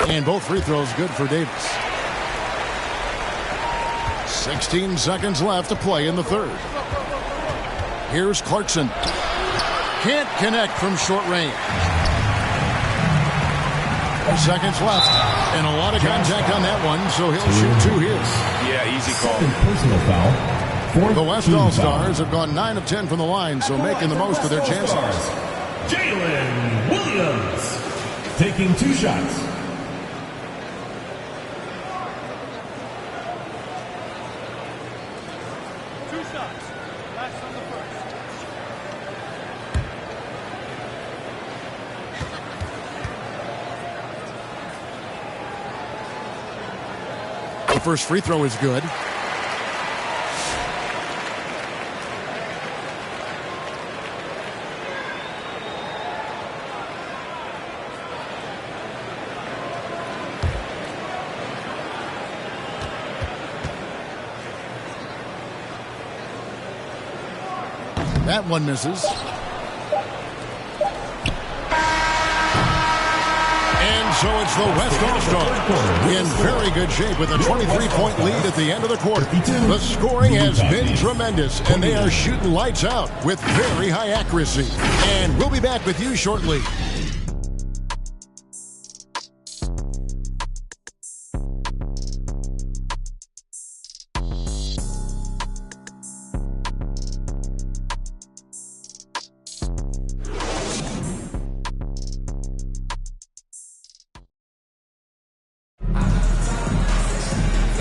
And both free throws good for Davis. 16 seconds left to play in the third. Here's Clarkson. Can't connect from short range. 4 seconds left. And a lot of contact on that one, so he'll shoot 2 hits. Yeah, easy call. Personal foul. The West All-Stars have gone 9 of 10 from the line, so making the most of their chances. Jalen Williams, taking 2 shots. The first free throw is good. That one misses. And so it's the West All-Star in very good shape with a 23-point lead at the end of the quarter. The scoring has been tremendous, and they are shooting lights out with very high accuracy. And we'll be back with you shortly.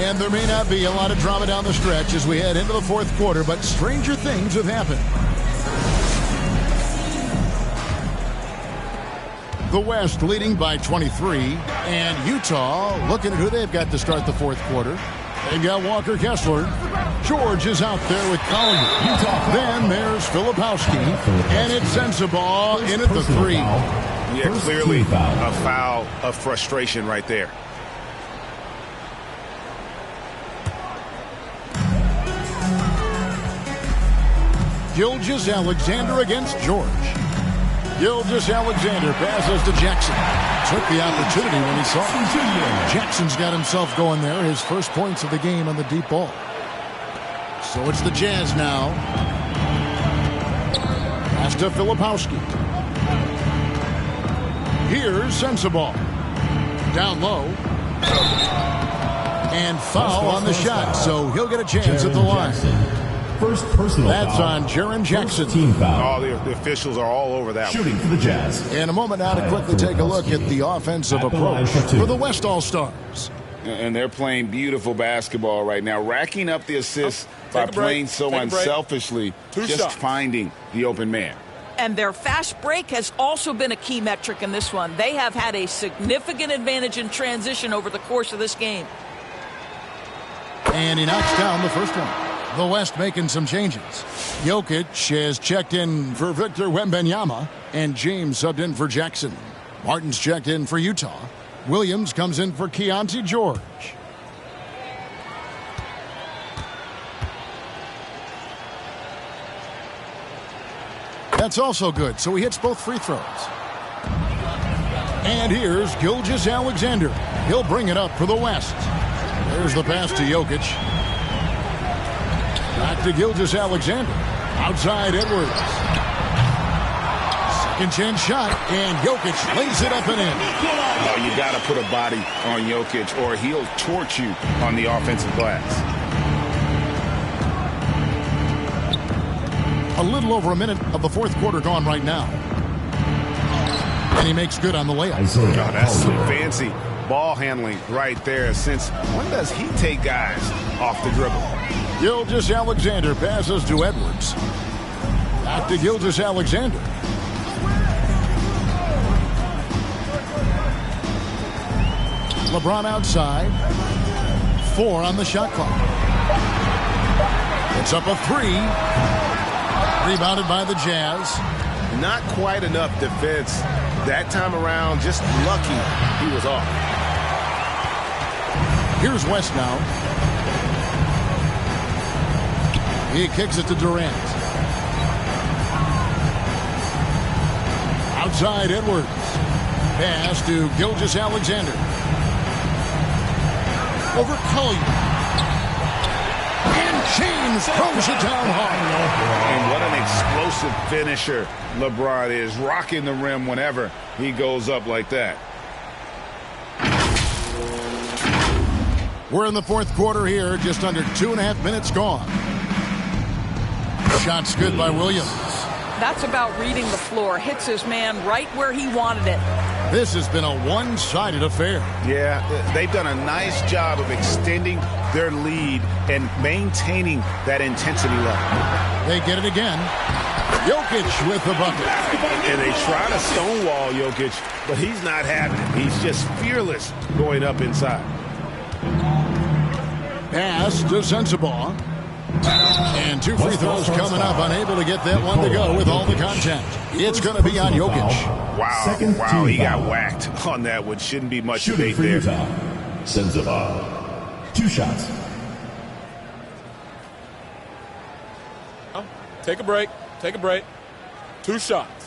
And there may not be a lot of drama down the stretch as we head into the fourth quarter, but stranger things have happened. The West leading by 23, and Utah looking at who they've got to start the fourth quarter. They've got Walker Kessler. George is out there with Collier. Then there's Filipowski, and it's Sensabaugh in at the 3. Yeah, clearly a foul of frustration right there. Gilgeous-Alexander against George. Gilgeous-Alexander passes to Jackson. Took the opportunity when he saw it. Jackson's got himself going there. His first points of the game on the deep ball. So it's the Jazz now. Pass to Filipowski. Here's Sensabaugh. Down low. And foul on the shot, so he'll get a chance at the line. First personal That's foul. on Jaren Jackson. First team foul. Oh, the officials are all over that Shooting one. for the Jazz. In a moment now to quickly take a look at the offensive approach for the West All-Stars. And they're playing beautiful basketball right now, racking up the assists by playing so unselfishly, just finding the open man. And their fast break has also been a key metric in this one. They have had a significant advantage in transition over the course of this game. And he knocks down the first one. The West making some changes. Jokic has checked in for Victor Wembanyama, and James subbed in for Jackson. Martin's checked in for Utah. Williams comes in for Keontae George. That's also good, so he hits both free throws. And here's Gilgeous-Alexander. He'll bring it up for the West. There's the pass to Jokic. Back to Gilgeous-Alexander. Outside Edwards. Second chance shot, and Jokic lays it up and in. Oh, you got to put a body on Jokic, or he'll torch you on the offensive glass. A little over a minute of the fourth quarter gone right now. And he makes good on the layup. Oh, that's some fancy ball handling right there. Since when does he take guys off the dribble? Gilgeous-Alexander passes to Edwards. Back to Gilgeous-Alexander. LeBron outside. 4 on the shot clock. It's up a 3. Rebounded by the Jazz. Not quite enough defense that time around. Just lucky he was off. Here's West now. He kicks it to Durant. Outside Edwards. Pass to Gilgeous-Alexander. Over Collier. And James throws it down hard. And what an explosive finisher LeBron is, rocking the rim whenever he goes up like that. We're in the fourth quarter here, just under 2.5 minutes gone. Shot's good by Williams. That's about reading the floor. Hits his man right where he wanted it. This has been a one-sided affair. Yeah, they've done a nice job of extending their lead and maintaining that intensity level. They get it again. Jokic with the bucket. And they try to stonewall Jokic, but he's not having it. He's just fearless going up inside. Pass to Sensabaugh. And 2 free throws coming up, unable to get that one to go with all the contact. It's going to be on Jokic. Wow, he got whacked on that one. Shouldn't be much debate there. Sensabaugh. 2 shots. Take a break. 2 shots.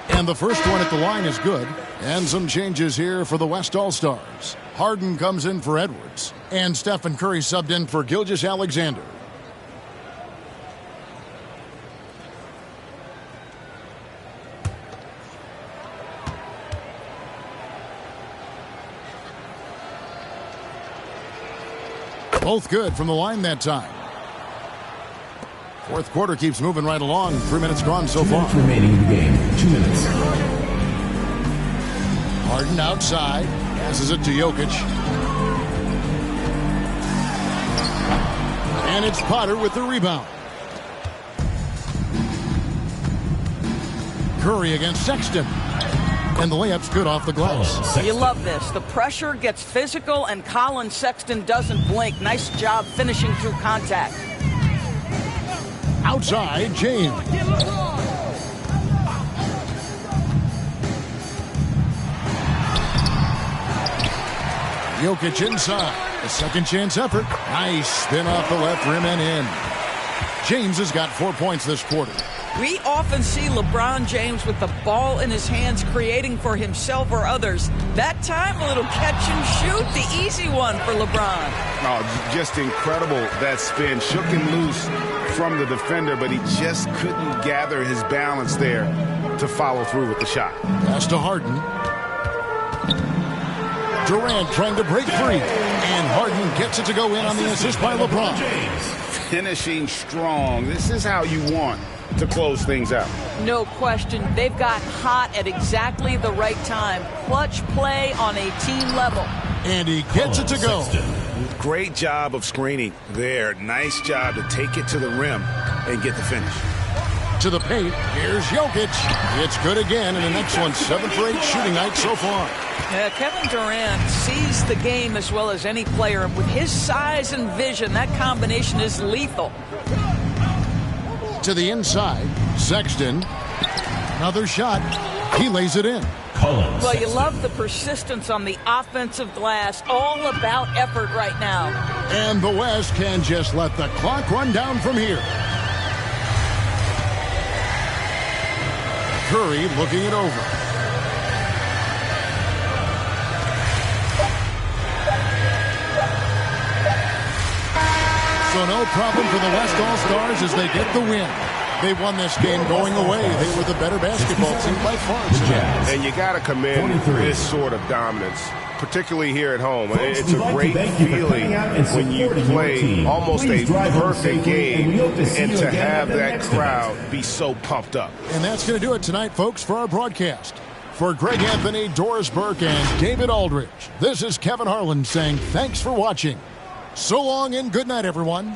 And the first one at the line is good. And some changes here for the West All-Stars. Harden comes in for Edwards. And Stephen Curry subbed in for Gilgeous-Alexander. Both good from the line that time. Fourth quarter keeps moving right along. 3 minutes gone so far. 2 minutes remaining in the game. 2 minutes. Harden outside. Passes it to Jokic. And it's Potter with the rebound. Curry against Sexton. And the layup's good off the glass. You love this. The pressure gets physical, and Colin Sexton doesn't blink. Nice job finishing through contact. Outside, James. Jokic inside. A second chance effort. Nice spin off the left rim and in. James has got 4 points this quarter. We often see LeBron James with the ball in his hands creating for himself or others. That time, a little catch and shoot, the easy one for LeBron. Oh, just incredible, that spin. Shook him loose from the defender, but he just couldn't gather his balance there to follow through with the shot. Pass to Harden. Durant trying to break free. And Harden gets it to go in on the assist by LeBron. Finishing strong. This is how you want to close things out. No question. They've got hot at exactly the right time. Clutch play on a team level. And he gets it to go. Great job of screening there. Nice job to take it to the rim and get the finish. To the paint. Here's Jokic. It's good again, and an excellent 7 for 8 shooting night so far. Yeah, Kevin Durant sees the game as well as any player. With his size and vision, that combination is lethal. To the inside. Sexton. Another shot. He lays it in. Well, you love the persistence on the offensive glass. All about effort right now. And the West can just let the clock run down from here. Curry looking it over. So no problem for the West All-Stars as they get the win. They won this game going away. They were the better basketball team by far. And you got to commend this sort of dominance, particularly here at home. It's a great feeling when you play almost a perfect game and to have that crowd be so pumped up. And that's going to do it tonight, folks, for our broadcast. For Greg Anthony, Doris Burke, and David Aldridge, this is Kevin Harlan saying thanks for watching. So long and good night, everyone.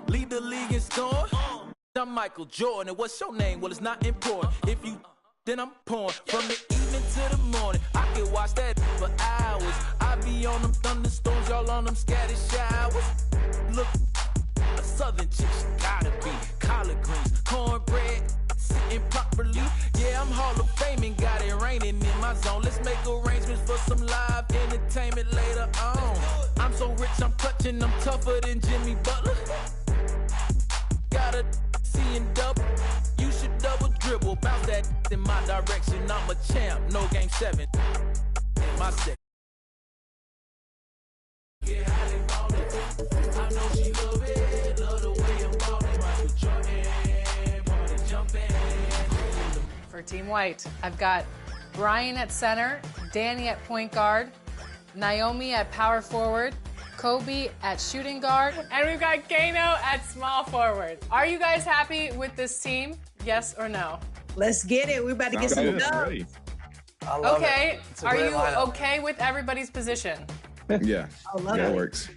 Lead the league in scoring. I'm Michael Jordan, and what's your name? Well, it's not important. If you then I'm pouring from the evening to the morning. I can watch that for hours. I be on them thunderstorms, y'all on them scattered showers. Look, a southern chick, she gotta be collard greens, cornbread, sitting properly. Yeah, I'm Hall of Fame and got it raining in my zone. Let's make arrangements for some live entertainment later on. I'm so rich, I'm clutching, I'm tougher than Jimmy Butler. Gotta see and double. You should double dribble, bounce that in my direction. I'm a champ, no game 7 in my set. Yeah, how they ballin'. I know she love it, love the way I'm ballin'. Michael Jordan, party jumpin'. For Team White, I've got Brian at center, Danny at point guard, Naomi at power forward, Kobe at shooting guard, and we've got Kano at small forward. Are you guys happy with this team? Yes or no? Let's get it. We're about to get some dubs. Okay. Are you okay with everybody's position? Yeah. That works.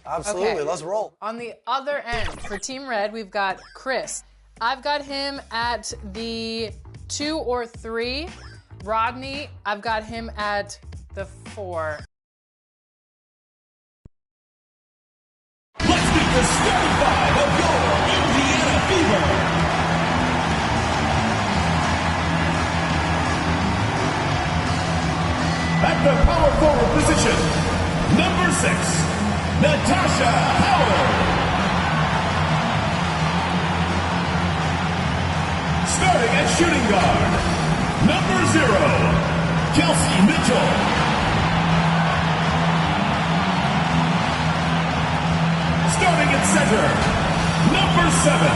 Absolutely. Okay. Let's roll. On the other end, for Team Red, we've got Chris. I've got him at the 2 or 3. Rodney, I've got him at the 4. Let's meet the starting 5 of your Indiana Fever. At the power forward position, number 6, Natasha Howard. Starting at shooting guard, number 0, Kelsey Mitchell. Starting at center, number 7,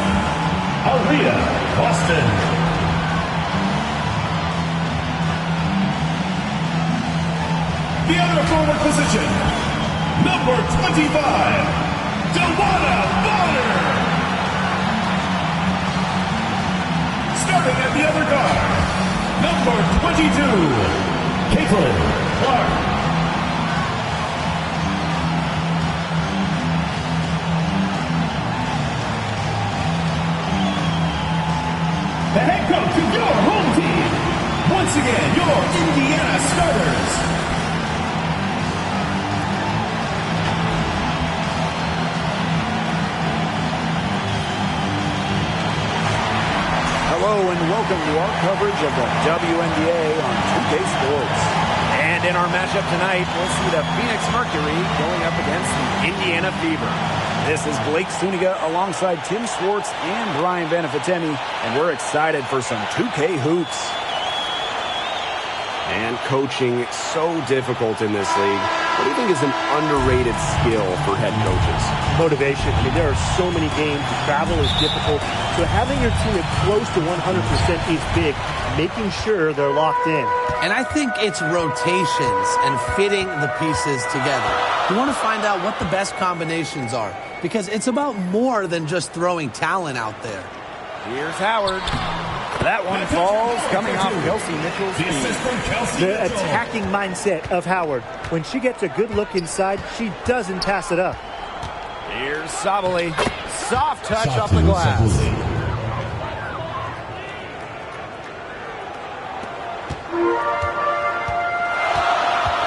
Aaliyah Boston. The other forward position, number 25, Dewana Bonner. Starting at the other guard, number 22, Caitlin Clark. The head coach of your home team. Once again, your Indiana starters. Hello and welcome to our coverage of the WNBA on 2K Sports. And in our matchup tonight, we'll see the Phoenix Mercury going up against the Indiana Fever. This is Blake Suniga alongside Tim Swartz and Brian Benefitemi, and we're excited for some 2K hoops. And coaching so difficult in this league. What do you think is an underrated skill for head coaches? Motivation. I mean, there are so many games. The travel is difficult. So having your team at close to 100% is big, making sure they're locked in. And I think it's rotations and fitting the pieces together. You want to find out what the best combinations are, because it's about more than just throwing talent out there. Here's Howard. That one falls coming off Kelsey Mitchell's feet. The attacking mindset of Howard. When she gets a good look inside, she doesn't pass it up. Here's Sabali. Soft touch off the glass.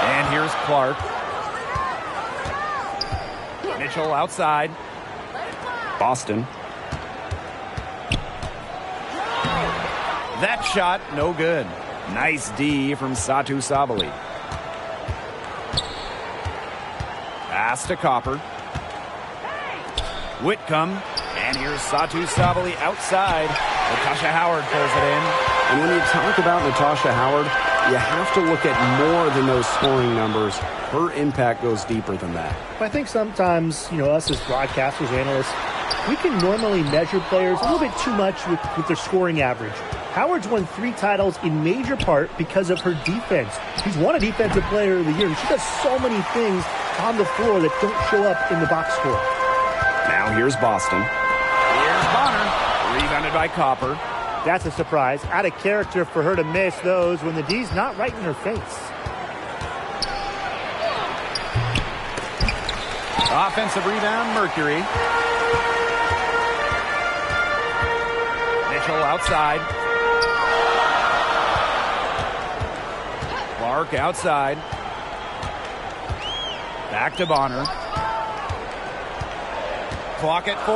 And here's Clark. Mitchell outside. Boston. That shot, no good. Nice D from Satu Sabali. Pass to Copper. Whitcomb. And here's Satu Sabali outside. Natasha Howard pulls it in. And when you talk about Natasha Howard, you have to look at more than those scoring numbers. Her impact goes deeper than that. I think sometimes, us as broadcasters, analysts, we can normally measure players a little bit too much with their scoring average. Howard's won 3 titles in major part because of her defense. She's won a Defensive Player of the Year, and she does so many things on the floor that don't show up in the box score. Now here's Boston. Here's Bonner. Rebounded by Copper. That's a surprise. Out of character for her to miss those when the D's not right in her face. Offensive rebound, Mercury. Mitchell outside. Clark outside. Back to Bonner. Clock at 4.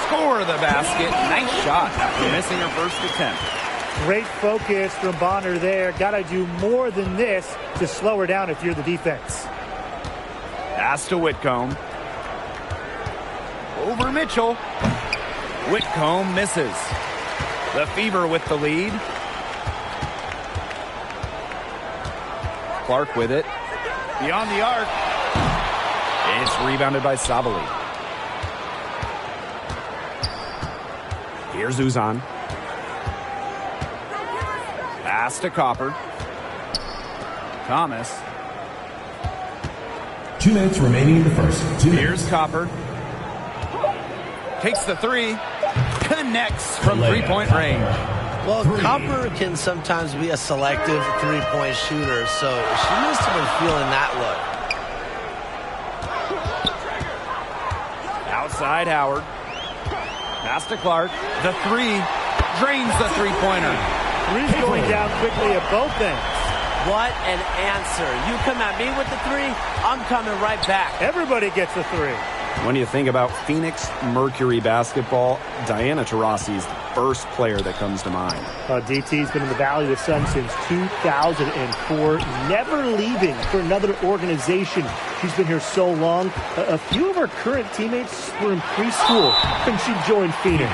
Score the basket. Nice shot after missing her first attempt. Great focus from Bonner there. Got to do more than this to slow her down if you're the defense. Pass to Whitcomb. Over Mitchell. Whitcomb misses. The Fever with the lead. Clark with it. Beyond the arc. It's rebounded by Sabali. Here's Uzan. Pass to Copper. Thomas. 2 minutes remaining in the first. Here's Copper. Takes the 3. Connects from three-point range. Well, Copper can sometimes be a selective three-point shooter, so she must have been feeling that look. Outside Howard. Pass to Clark. The 3 drains the three-pointer. Three's going down quickly at both ends. What an answer. You come at me with the 3, I'm coming right back. Everybody gets a 3. When you think about Phoenix Mercury basketball, Diana Taurasi is the first player that comes to mind. DT's been in the Valley of the Sun since 2004, never leaving for another organization. She's been here so long. A few of her current teammates were in preschool when she joined Phoenix.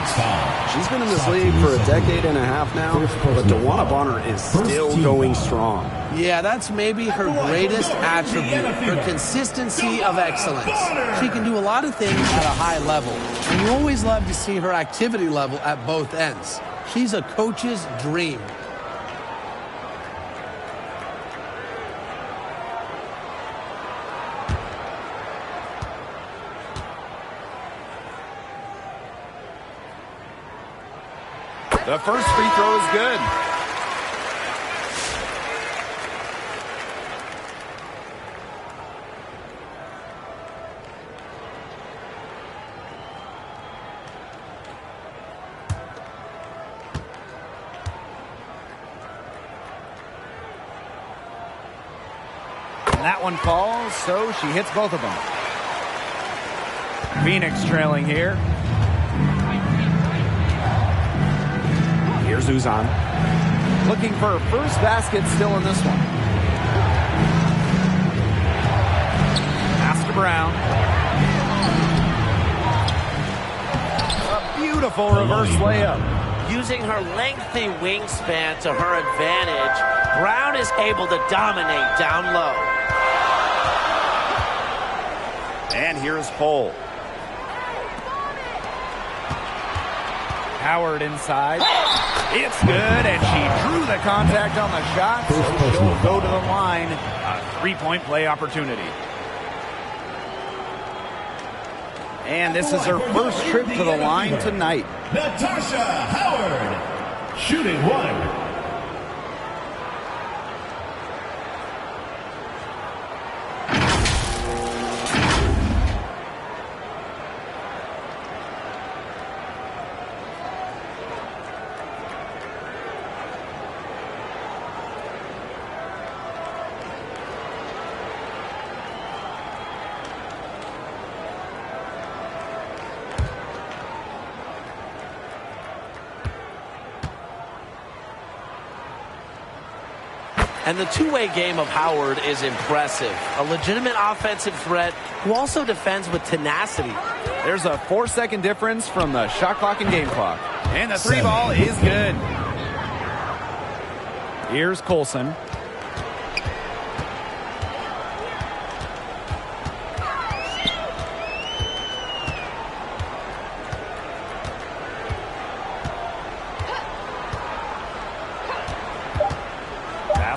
She's been in this league for a decade and a half now, but DeWanna Bonner is still going strong. Yeah, that's maybe her greatest attribute, her consistency of excellence. She can do a lot of things at a high level, and you always love to see her activity level at both ends. She's a coach's dream. The first free throw is good. And that one falls, so she hits both of them. Phoenix trailing here. Here's Uzan. Looking for her first basket still in this one. Pass to Brown. A beautiful reverse layup. Using her lengthy wingspan to her advantage, Brown is able to dominate down low. And here's Hull. Howard inside. It's good, and she drew the contact on the shot, so she'll go to the line. A three-point play opportunity. And this is her first trip to the line tonight. Natasha Howard, shooting 1. And the two-way game of Howard is impressive. A legitimate offensive threat who also defends with tenacity. There's a 4-second difference from the shot clock and game clock. And the 3 ball is good. Here's Colson.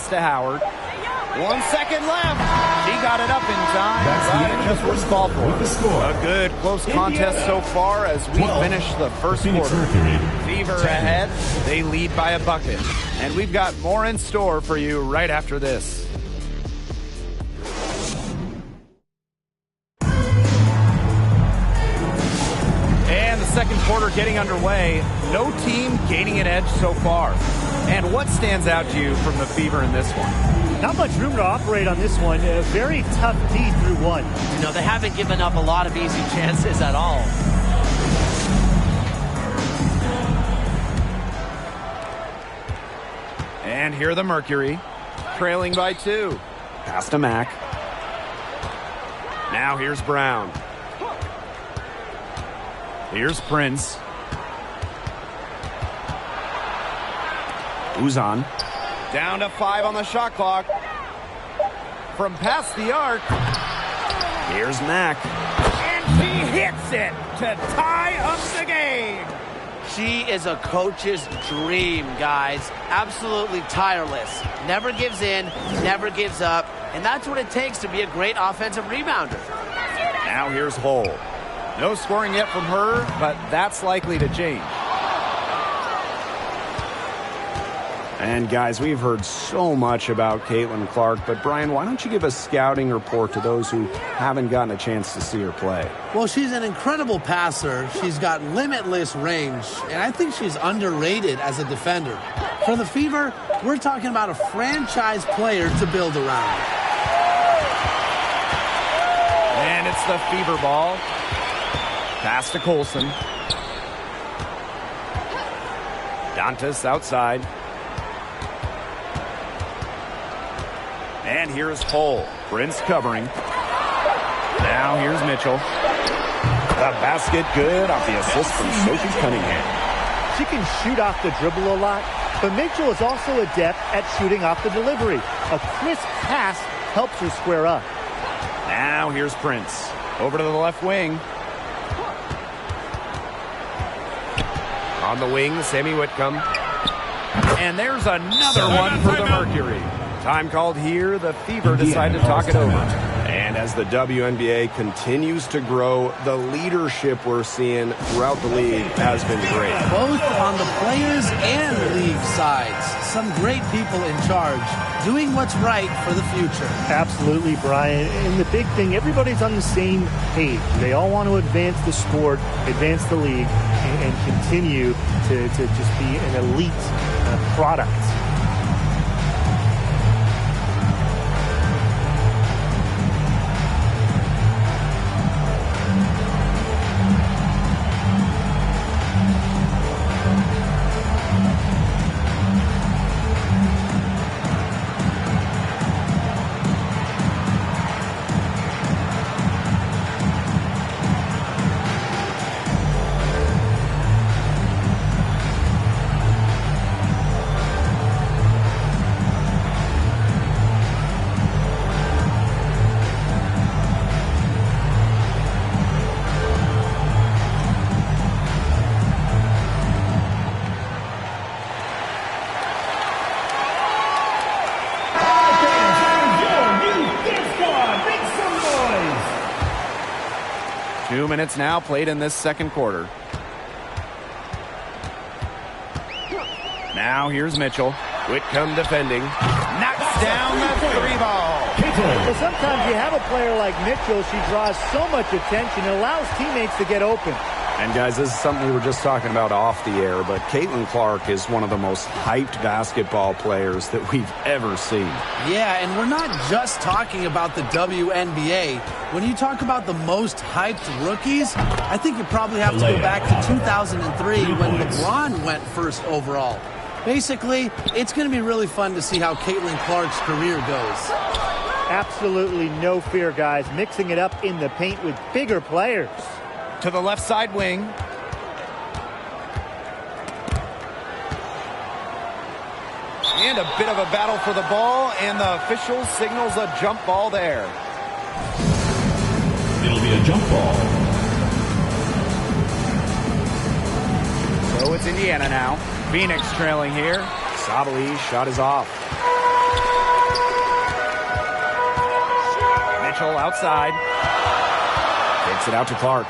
To Howard. 1 second left. She got it up in time. Right, just was called for. A good close contest so far as we finish the first quarter. Fever ahead. They lead by a bucket. And we've got more in store for you right after this. quarter getting underway. No team gaining an edge so far. And what stands out to you from the Fever in this one? Not much room to operate on this one. A very tough D through one. You know, they haven't given up a lot of easy chances at all. And here the Mercury, trailing by 2. Pass to Mack. Now here's Brown. Here's Prince. Uzan. Down to 5 on the shot clock. From past the arc. Here's Mack. And she hits it to tie up the game. She is a coach's dream, guys. Absolutely tireless. Never gives in, never gives up. And that's what it takes to be a great offensive rebounder. Now here's Hull. No scoring yet from her, but that's likely to change. And guys, we've heard so much about Caitlin Clark, but Brian, why don't you give a scouting report to those who haven't gotten a chance to see her play? Well, she's an incredible passer. She's got limitless range, and I think she's underrated as a defender. For the Fever, we're talking about a franchise player to build around. And it's the Fever ball. Pass to Colson. Dantas outside. And here's Hull. Prince covering. Now here's Mitchell. The basket good off the assist from Sophie Cunningham. She can shoot off the dribble a lot, but Mitchell is also adept at shooting off the delivery. A crisp pass helps her square up. Now here's Prince. Over to the left wing. On the wing, Sammy Whitcomb. And there's another one for the Mercury. Time called here. The Fever decide to talk it over. And as the WNBA continues to grow, the leadership we're seeing throughout the league has been great. Both on the players and league sides. Some great people in charge, doing what's right for the future. Absolutely, Brian. And the big thing, everybody's on the same page. They all want to advance the sport, advance the league, and continue to just be an elite product. Minutes now played in this second quarter. Now here's Mitchell. Whitcomb defending. Knocks down the 3 ball. Well, sometimes you have a player like Mitchell. She draws so much attention. It allows teammates to get open. And guys, this is something we were just talking about off the air, but Caitlin Clark is one of the most hyped basketball players that we've ever seen. Yeah, and we're not just talking about the WNBA. When you talk about the most hyped rookies, I think you probably have to go back to 2003 when LeBron went first overall. Basically, it's going to be really fun to see how Caitlin Clark's career goes. Absolutely no fear, guys. Mixing it up in the paint with bigger players. To the left side wing. And a bit of a battle for the ball, and the official signals a jump ball there. It'll be a jump ball. So it's Indiana now. Phoenix trailing here. Sabali shot is off. Mitchell outside. Takes it out to Clark.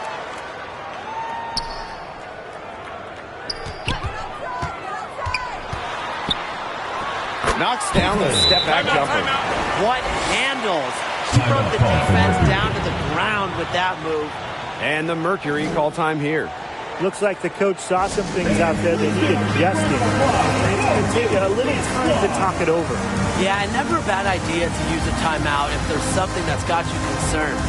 Knocks down the step-back jumper. What handles? She broke the defense down to the ground with that move. And the Mercury call time here. Looks like the coach saw some things out there that he adjusted. It's going to take a little time to talk it over. Yeah, never a bad idea to use a timeout if there's something that's got you concerned.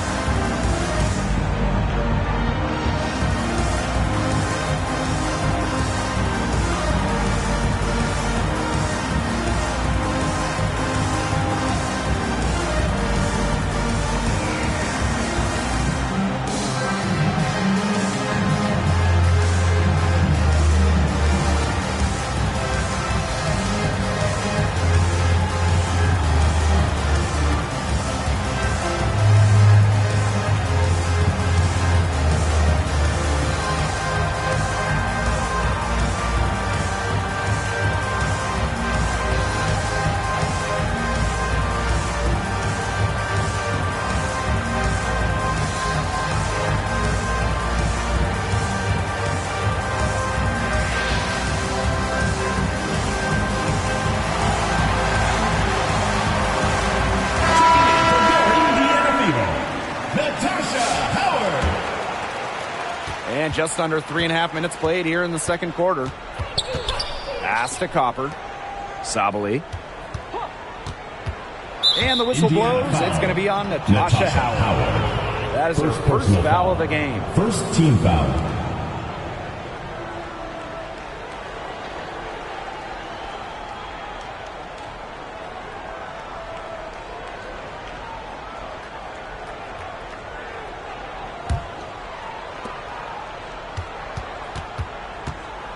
And just under 3.5 minutes played here in the second quarter. Pass to Copper. Sabali. And the whistle blows. It's going to be on Natasha Howard. That is her first foul of the game. First team foul.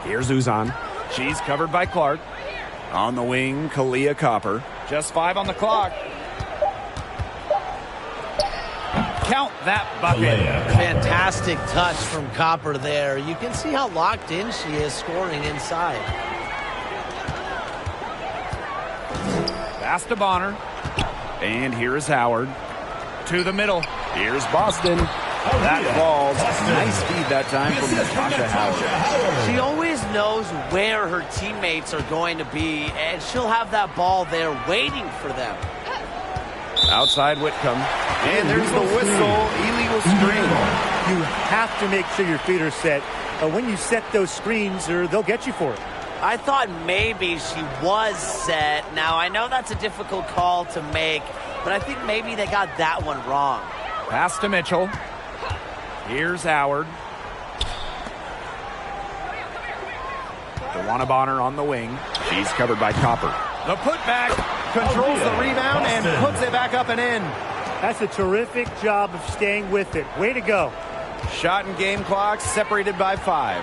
Here's Uzan. She's covered by Clark. On the wing, Kalia Copper. Just 5 on the clock. Count that bucket. Fantastic touch from Copper there. You can see how locked in she is scoring inside. Pass to Bonner. And here is Howard. To the middle. Here's Boston. That falls. Nice feed that time from Natasha Howard. She always knows where her teammates are going to be, and she'll have that ball there waiting for them. Outside Whitcomb. And there's the whistle. Illegal screen. You have to make sure your feet are set. When you set those screens, or they'll get you for it. I thought maybe she was set. Now, I know that's a difficult call to make, but I think maybe they got that one wrong. Pass to Mitchell. Here's Howard. DeWanna Bonner on the wing. She's covered by Copper. The putback controls the rebound and puts it back up and in. That's a terrific job of staying with it. Way to go. Shot and game clock separated by 5.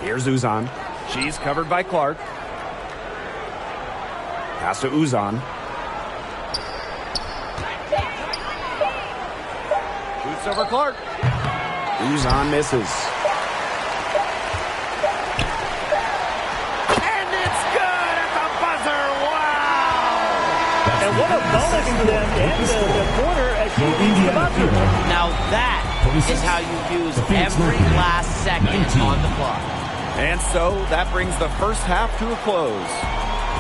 Here's Uzan. She's covered by Clark. Pass to Uzan. Shoots over Clark. Uzan misses. And it's good at the buzzer. Wow! And what a bonus for them and the corner as she beats the buzzer. Now that is how you use every last second on the clock. And so that brings the first half to a close.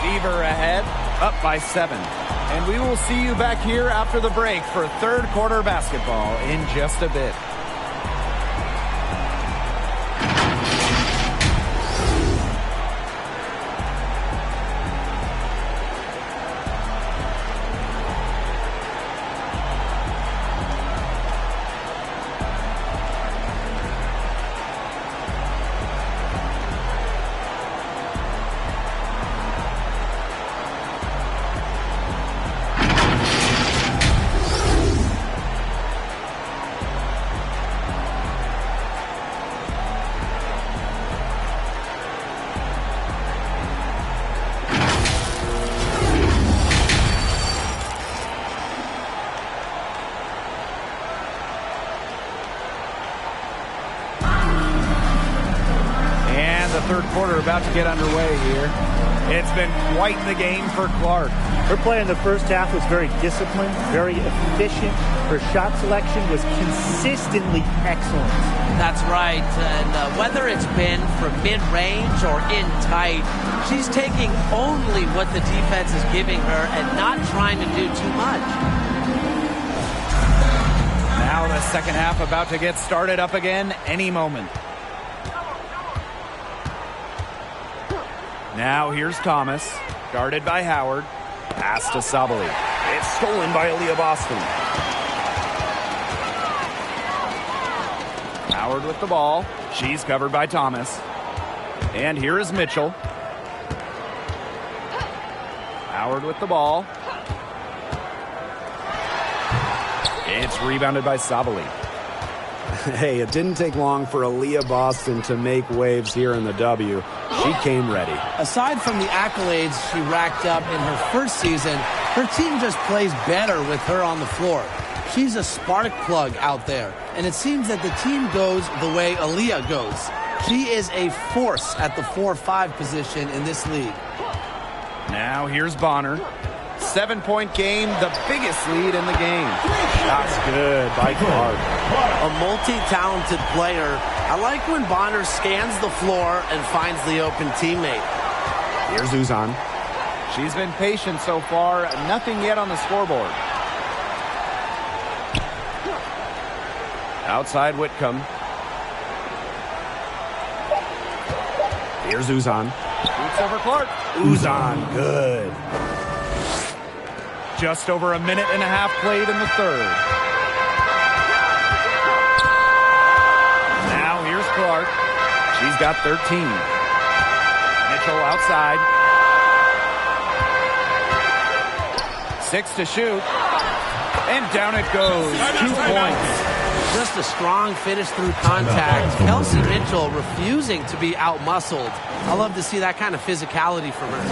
Fever ahead, up by 7. And we will see you back here after the break for third quarter basketball in just a bit. Third quarter about to get underway here. It's been quite the game for Clark. Her play in the first half was very disciplined, very efficient. Her shot selection was consistently excellent. That's right. And whether it's been from mid-range or in tight, she's taking only what the defense is giving her and not trying to do too much. Now Now the second half about to get started up again any moment. Now here's Thomas, guarded by Howard. Pass to Sabali. It's stolen by Aaliyah Boston. Howard with the ball. She's covered by Thomas. And here is Mitchell. Howard with the ball. It's rebounded by Sabali. Hey, it didn't take long for Aaliyah Boston to make waves here in the W. She came ready. Aside from the accolades she racked up in her first season, her team just plays better with her on the floor. She's a spark plug out there, and it seems that the team goes the way Aaliyah goes. She is a force at the 4-5 position in this league. Now here's Bonner. 7-point game, the biggest lead in the game. That's good by Clark. A multi-talented player. I like when Bonner scans the floor and finds the open teammate. Here's Uzan. She's been patient so far. Nothing yet on the scoreboard. Outside Whitcomb. Here's Uzan. Shoots over Clark. Uzan, good. Just over a minute and a half played in the third. Now here's Clark. She's got 13. Mitchell outside. 6 to shoot. And down it goes. 2 points. Just a strong finish through contact. Kelsey Mitchell refusing to be out-muscled. I love to see that kind of physicality from her.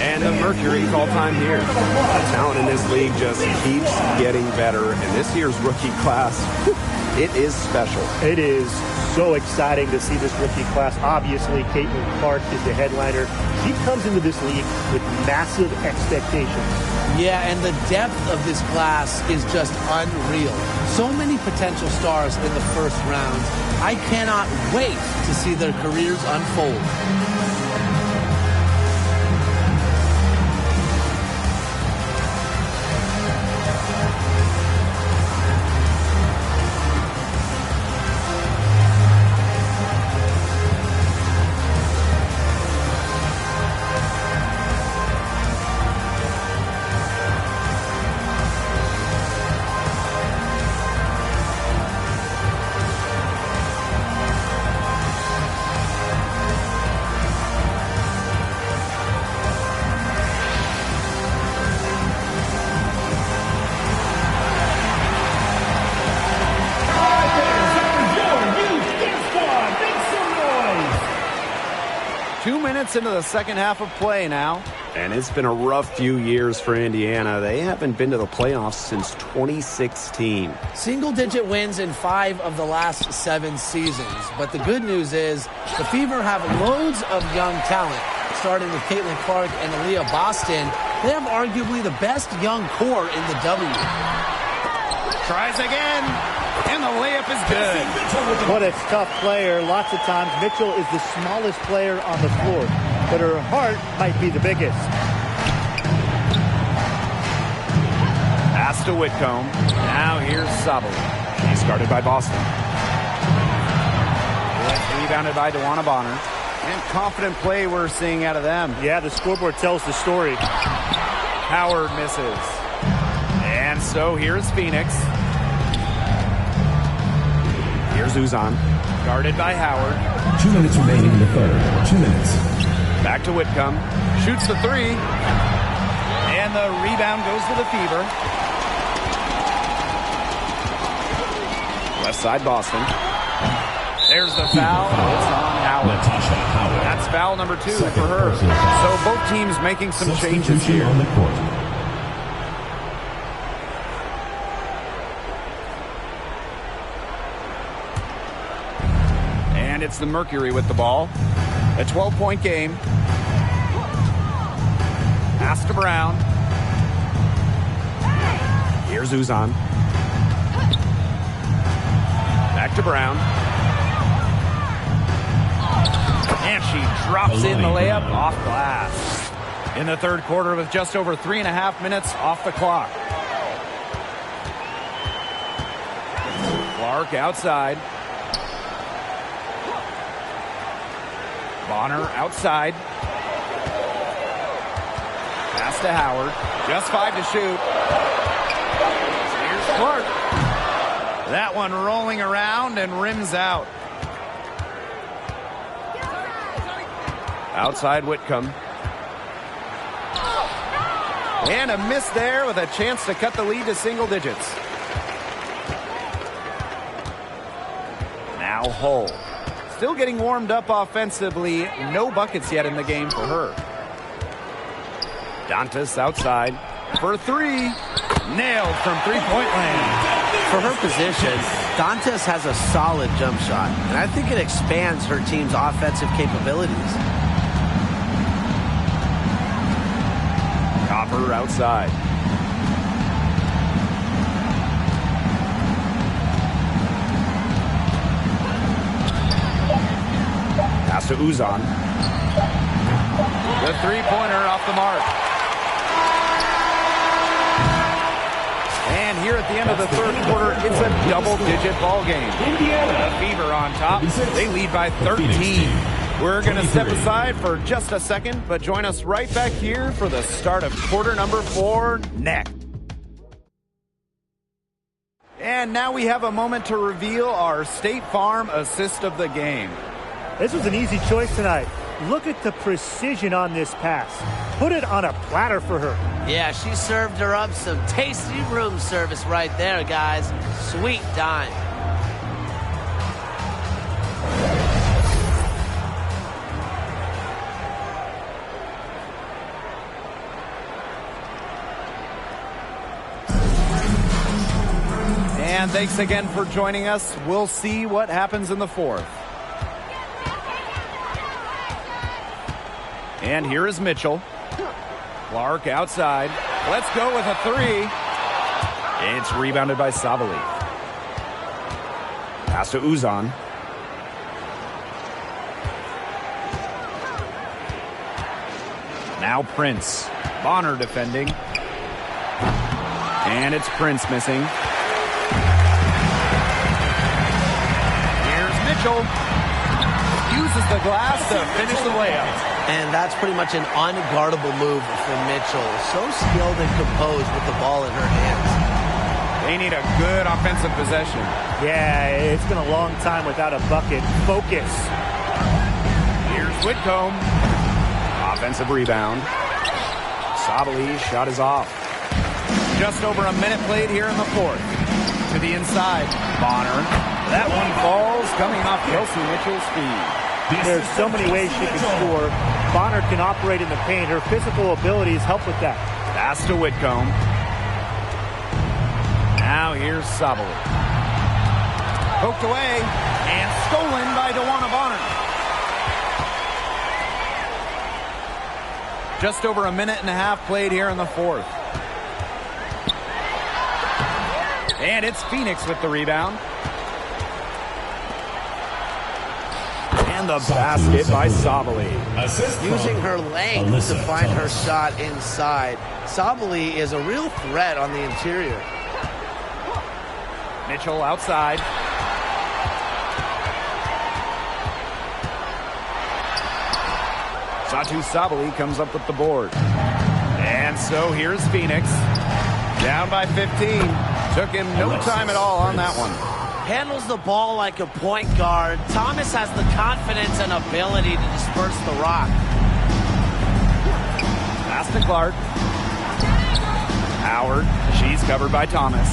And the Mercury's all-time here. The talent in this league just keeps getting better. And this year's rookie class, it is special. It is so exciting to see this rookie class. Obviously, Caitlin Clark is the headliner. She comes into this league with massive expectations. Yeah, and the depth of this class is just unreal. So many potential stars in the first round. I cannot wait to see their careers unfold. Into the second half of play now. And it's been a rough few years for Indiana. They haven't been to the playoffs since 2016. Single-digit wins in 5 of the last 7 seasons. But the good news is the Fever have loads of young talent. Starting with Caitlin Clark and Aaliyah Boston, they have arguably the best young core in the W. Tries again. And the layup is good. What a tough player. Lots of times, Mitchell is the smallest player on the floor, but her heart might be the biggest. Pass to Whitcomb. Now here's Sabali. She's guarded by Boston. It's rebounded by DeWanna Bonner. And confident play we're seeing out of them. Yeah, the scoreboard tells the story. Howard misses. And so here's Phoenix. Here's Uzan. Guarded by Howard. 2 minutes remaining in the third. 2 minutes. Back to Whitcomb. Shoots the 3. And the rebound goes to the Fever. Left side Boston. There's the foul. It's on Howard. Natasha Howard. That's foul number 2 for her. So both teams making some changes here. On the court. And it's the Mercury with the ball. A 12-point game. Pass to Brown. Here's Uzan. Back to Brown. And she drops in the layup off glass. In the third quarter with just over 3.5 minutes off the clock. Clark outside. Bonner outside. Pass to Howard. Just 5 to shoot. Here's Clark. That one rolling around and rims out. Outside Whitcomb. And a miss there with a chance to cut the lead to single digits. Now Hull. Still getting warmed up offensively. No buckets yet in the game for her. Dantas outside for 3. Nailed from three-point land. For her position, Dantas has a solid jump shot, and I think it expands her team's offensive capabilities. Copper outside. Pass to Uzan. The three-pointer off the mark. And here at the end of the third quarter, it's a double-digit ball game. Indiana Fever on top. They lead by 13. We're going to step aside for just a second, but join us right back here for the start of quarter number 4 next. And now we have a moment to reveal our State Farm assist of the game. This was an easy choice tonight. Look at the precision on this pass. Put it on a platter for her. Yeah, she served her up some tasty room service right there, guys. Sweet dime. And thanks again for joining us. We'll see what happens in the fourth. And here is Mitchell. Clark outside. Let's go with a 3. It's rebounded by Sabali. Pass to Uzan. Now Prince. Bonner defending. And it's Prince missing. Here's Mitchell. Uses the glass to finish the layup. And that's pretty much an unguardable move for Mitchell. So skilled and composed with the ball in her hands. They need a good offensive possession. Yeah, it's been a long time without a bucket. Focus. Here's Whitcomb. Offensive rebound. Sabali's shot is off. Just over a minute played here in the fourth. To the inside. Bonner. That one falls coming off Kelsey Mitchell's feet. There's so many ways she can score. Bonner can operate in the paint. Her physical abilities help with that. Pass to Whitcomb. Now here's Sabali. Poked away and stolen by DeWanna Bonner. Just over a minute and a half played here in the fourth. And it's Phoenix with the rebound. And the basket by Sabali. Using her length to find her shot inside. Sabali is a real threat on the interior. Mitchell outside. Satu Sabali comes up with the board. And so here's Phoenix. Down by 15. Took him no time at all on that one. Handles the ball like a point guard. Thomas has the confidence and ability to disperse the rock. Pass to Clark. Howard. She's covered by Thomas.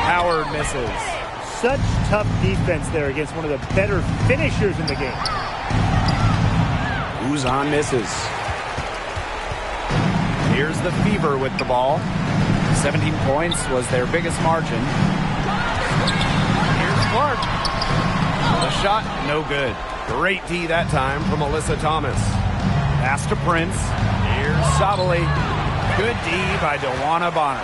Howard misses. Such tough defense there against one of the better finishers in the game. Uzan misses. Here's the Fever with the ball. 17 points was their biggest margin. Here's Clark. The shot, no good. Great D that time from Alyssa Thomas. Pass to Prince. Here's Sabali. Good D by DeWanna Bonner.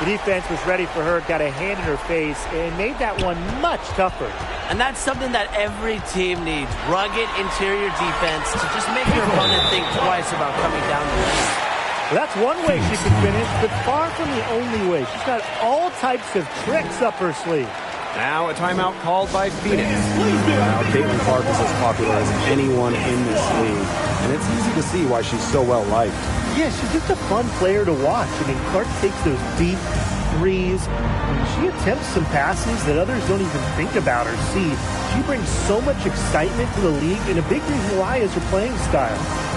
The defense was ready for her, got a hand in her face, and made that one much tougher. And that's something that every team needs. Rugged interior defense to just make your opponent think twice about coming down the lane. Well, that's one way she can finish, but far from the only way. She's got all types of tricks up her sleeve. Now a timeout called by Phoenix. Now Caitlin Clark is as popular as anyone in this league, and it's easy to see why she's so well liked. Yeah, she's just a fun player to watch. I mean, Clark takes those deep threes. She attempts some passes that others don't even think about or see. She brings so much excitement to the league, and a big reason why is her playing style.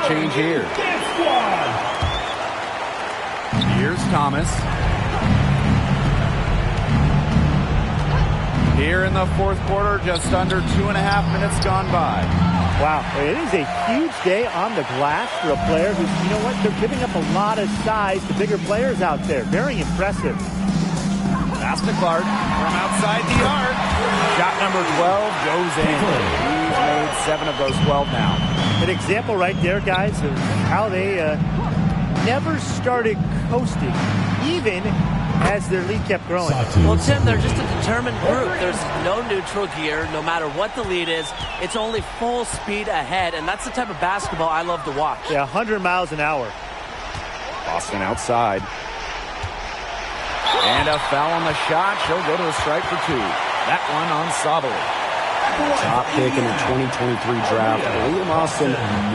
Change here. Here's Thomas. Here in the fourth quarter, just under 2.5 minutes gone by. Wow, it is a huge day on the glass for a player who's, you know what, they're giving up a lot of size to bigger players out there. Very impressive. Pass to Clark from outside the arc. Shot number 12 goes in. He's made 7 of those 12 now. An example right there, guys, of how they never started coasting, even as their lead kept growing. Well, Tim, they're just a determined group. There's no neutral gear. No matter what the lead is, it's only full speed ahead, and that's the type of basketball I love to watch. Yeah, 100 miles an hour. Boston outside. And a foul on the shot. She'll go to the strike for 2. That one on Sabali. Top pick in the 2023 draft. Aaliyah Boston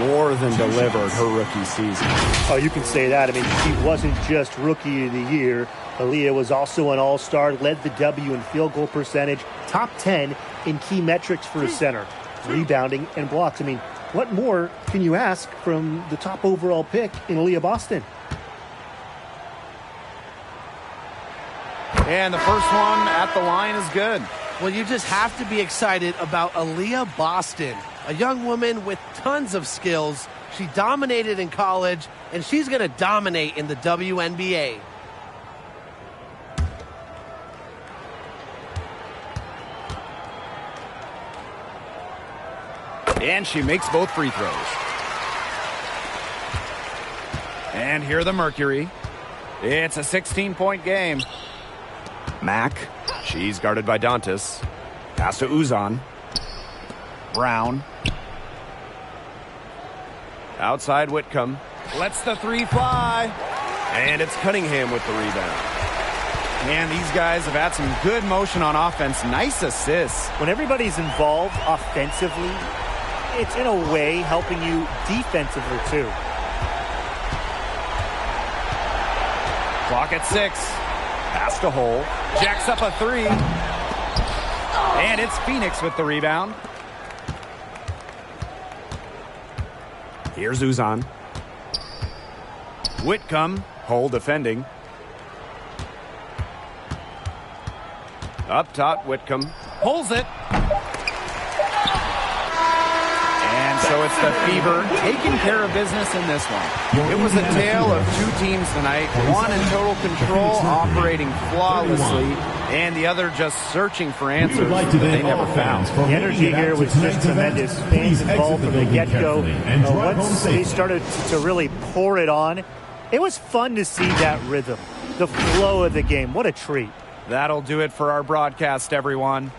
more than delivered her rookie season. Oh, you can say that. I mean, she wasn't just Rookie of the Year. Aaliyah was also an all-star, led the W in field goal percentage, top 10 in key metrics for a center, rebounding and blocks. I mean, what more can you ask from the top overall pick in Aaliyah Boston? And the first one at the line is good. Well, you just have to be excited about Aaliyah Boston, a young woman with tons of skills. She dominated in college, and she's going to dominate in the WNBA. And she makes both free throws. And here the Mercury. It's a 16-point game. Mack. She's guarded by Dantas. Pass to Uzan. Brown. Outside Whitcomb. Lets the 3 fly. And it's Cunningham with the rebound. And these guys have had some good motion on offense. Nice assists. When everybody's involved offensively, it's in a way helping you defensively too. Clock at 6. Pass to Hole. Jacks up a 3. And it's Phoenix with the rebound. Here's Uzan. Whitcomb. Hole defending. Up top, Whitcomb. Pulls it. And so it's the Fever taking care of business in this one. It was a tale of 2 teams tonight. One in total control, operating flawlessly, and the other just searching for answers that they never found. The energy here was just tremendous. Fans involved from the get-go. Once they started to really pour it on, it was fun to see that rhythm, the flow of the game. What a treat. That'll do it for our broadcast, everyone.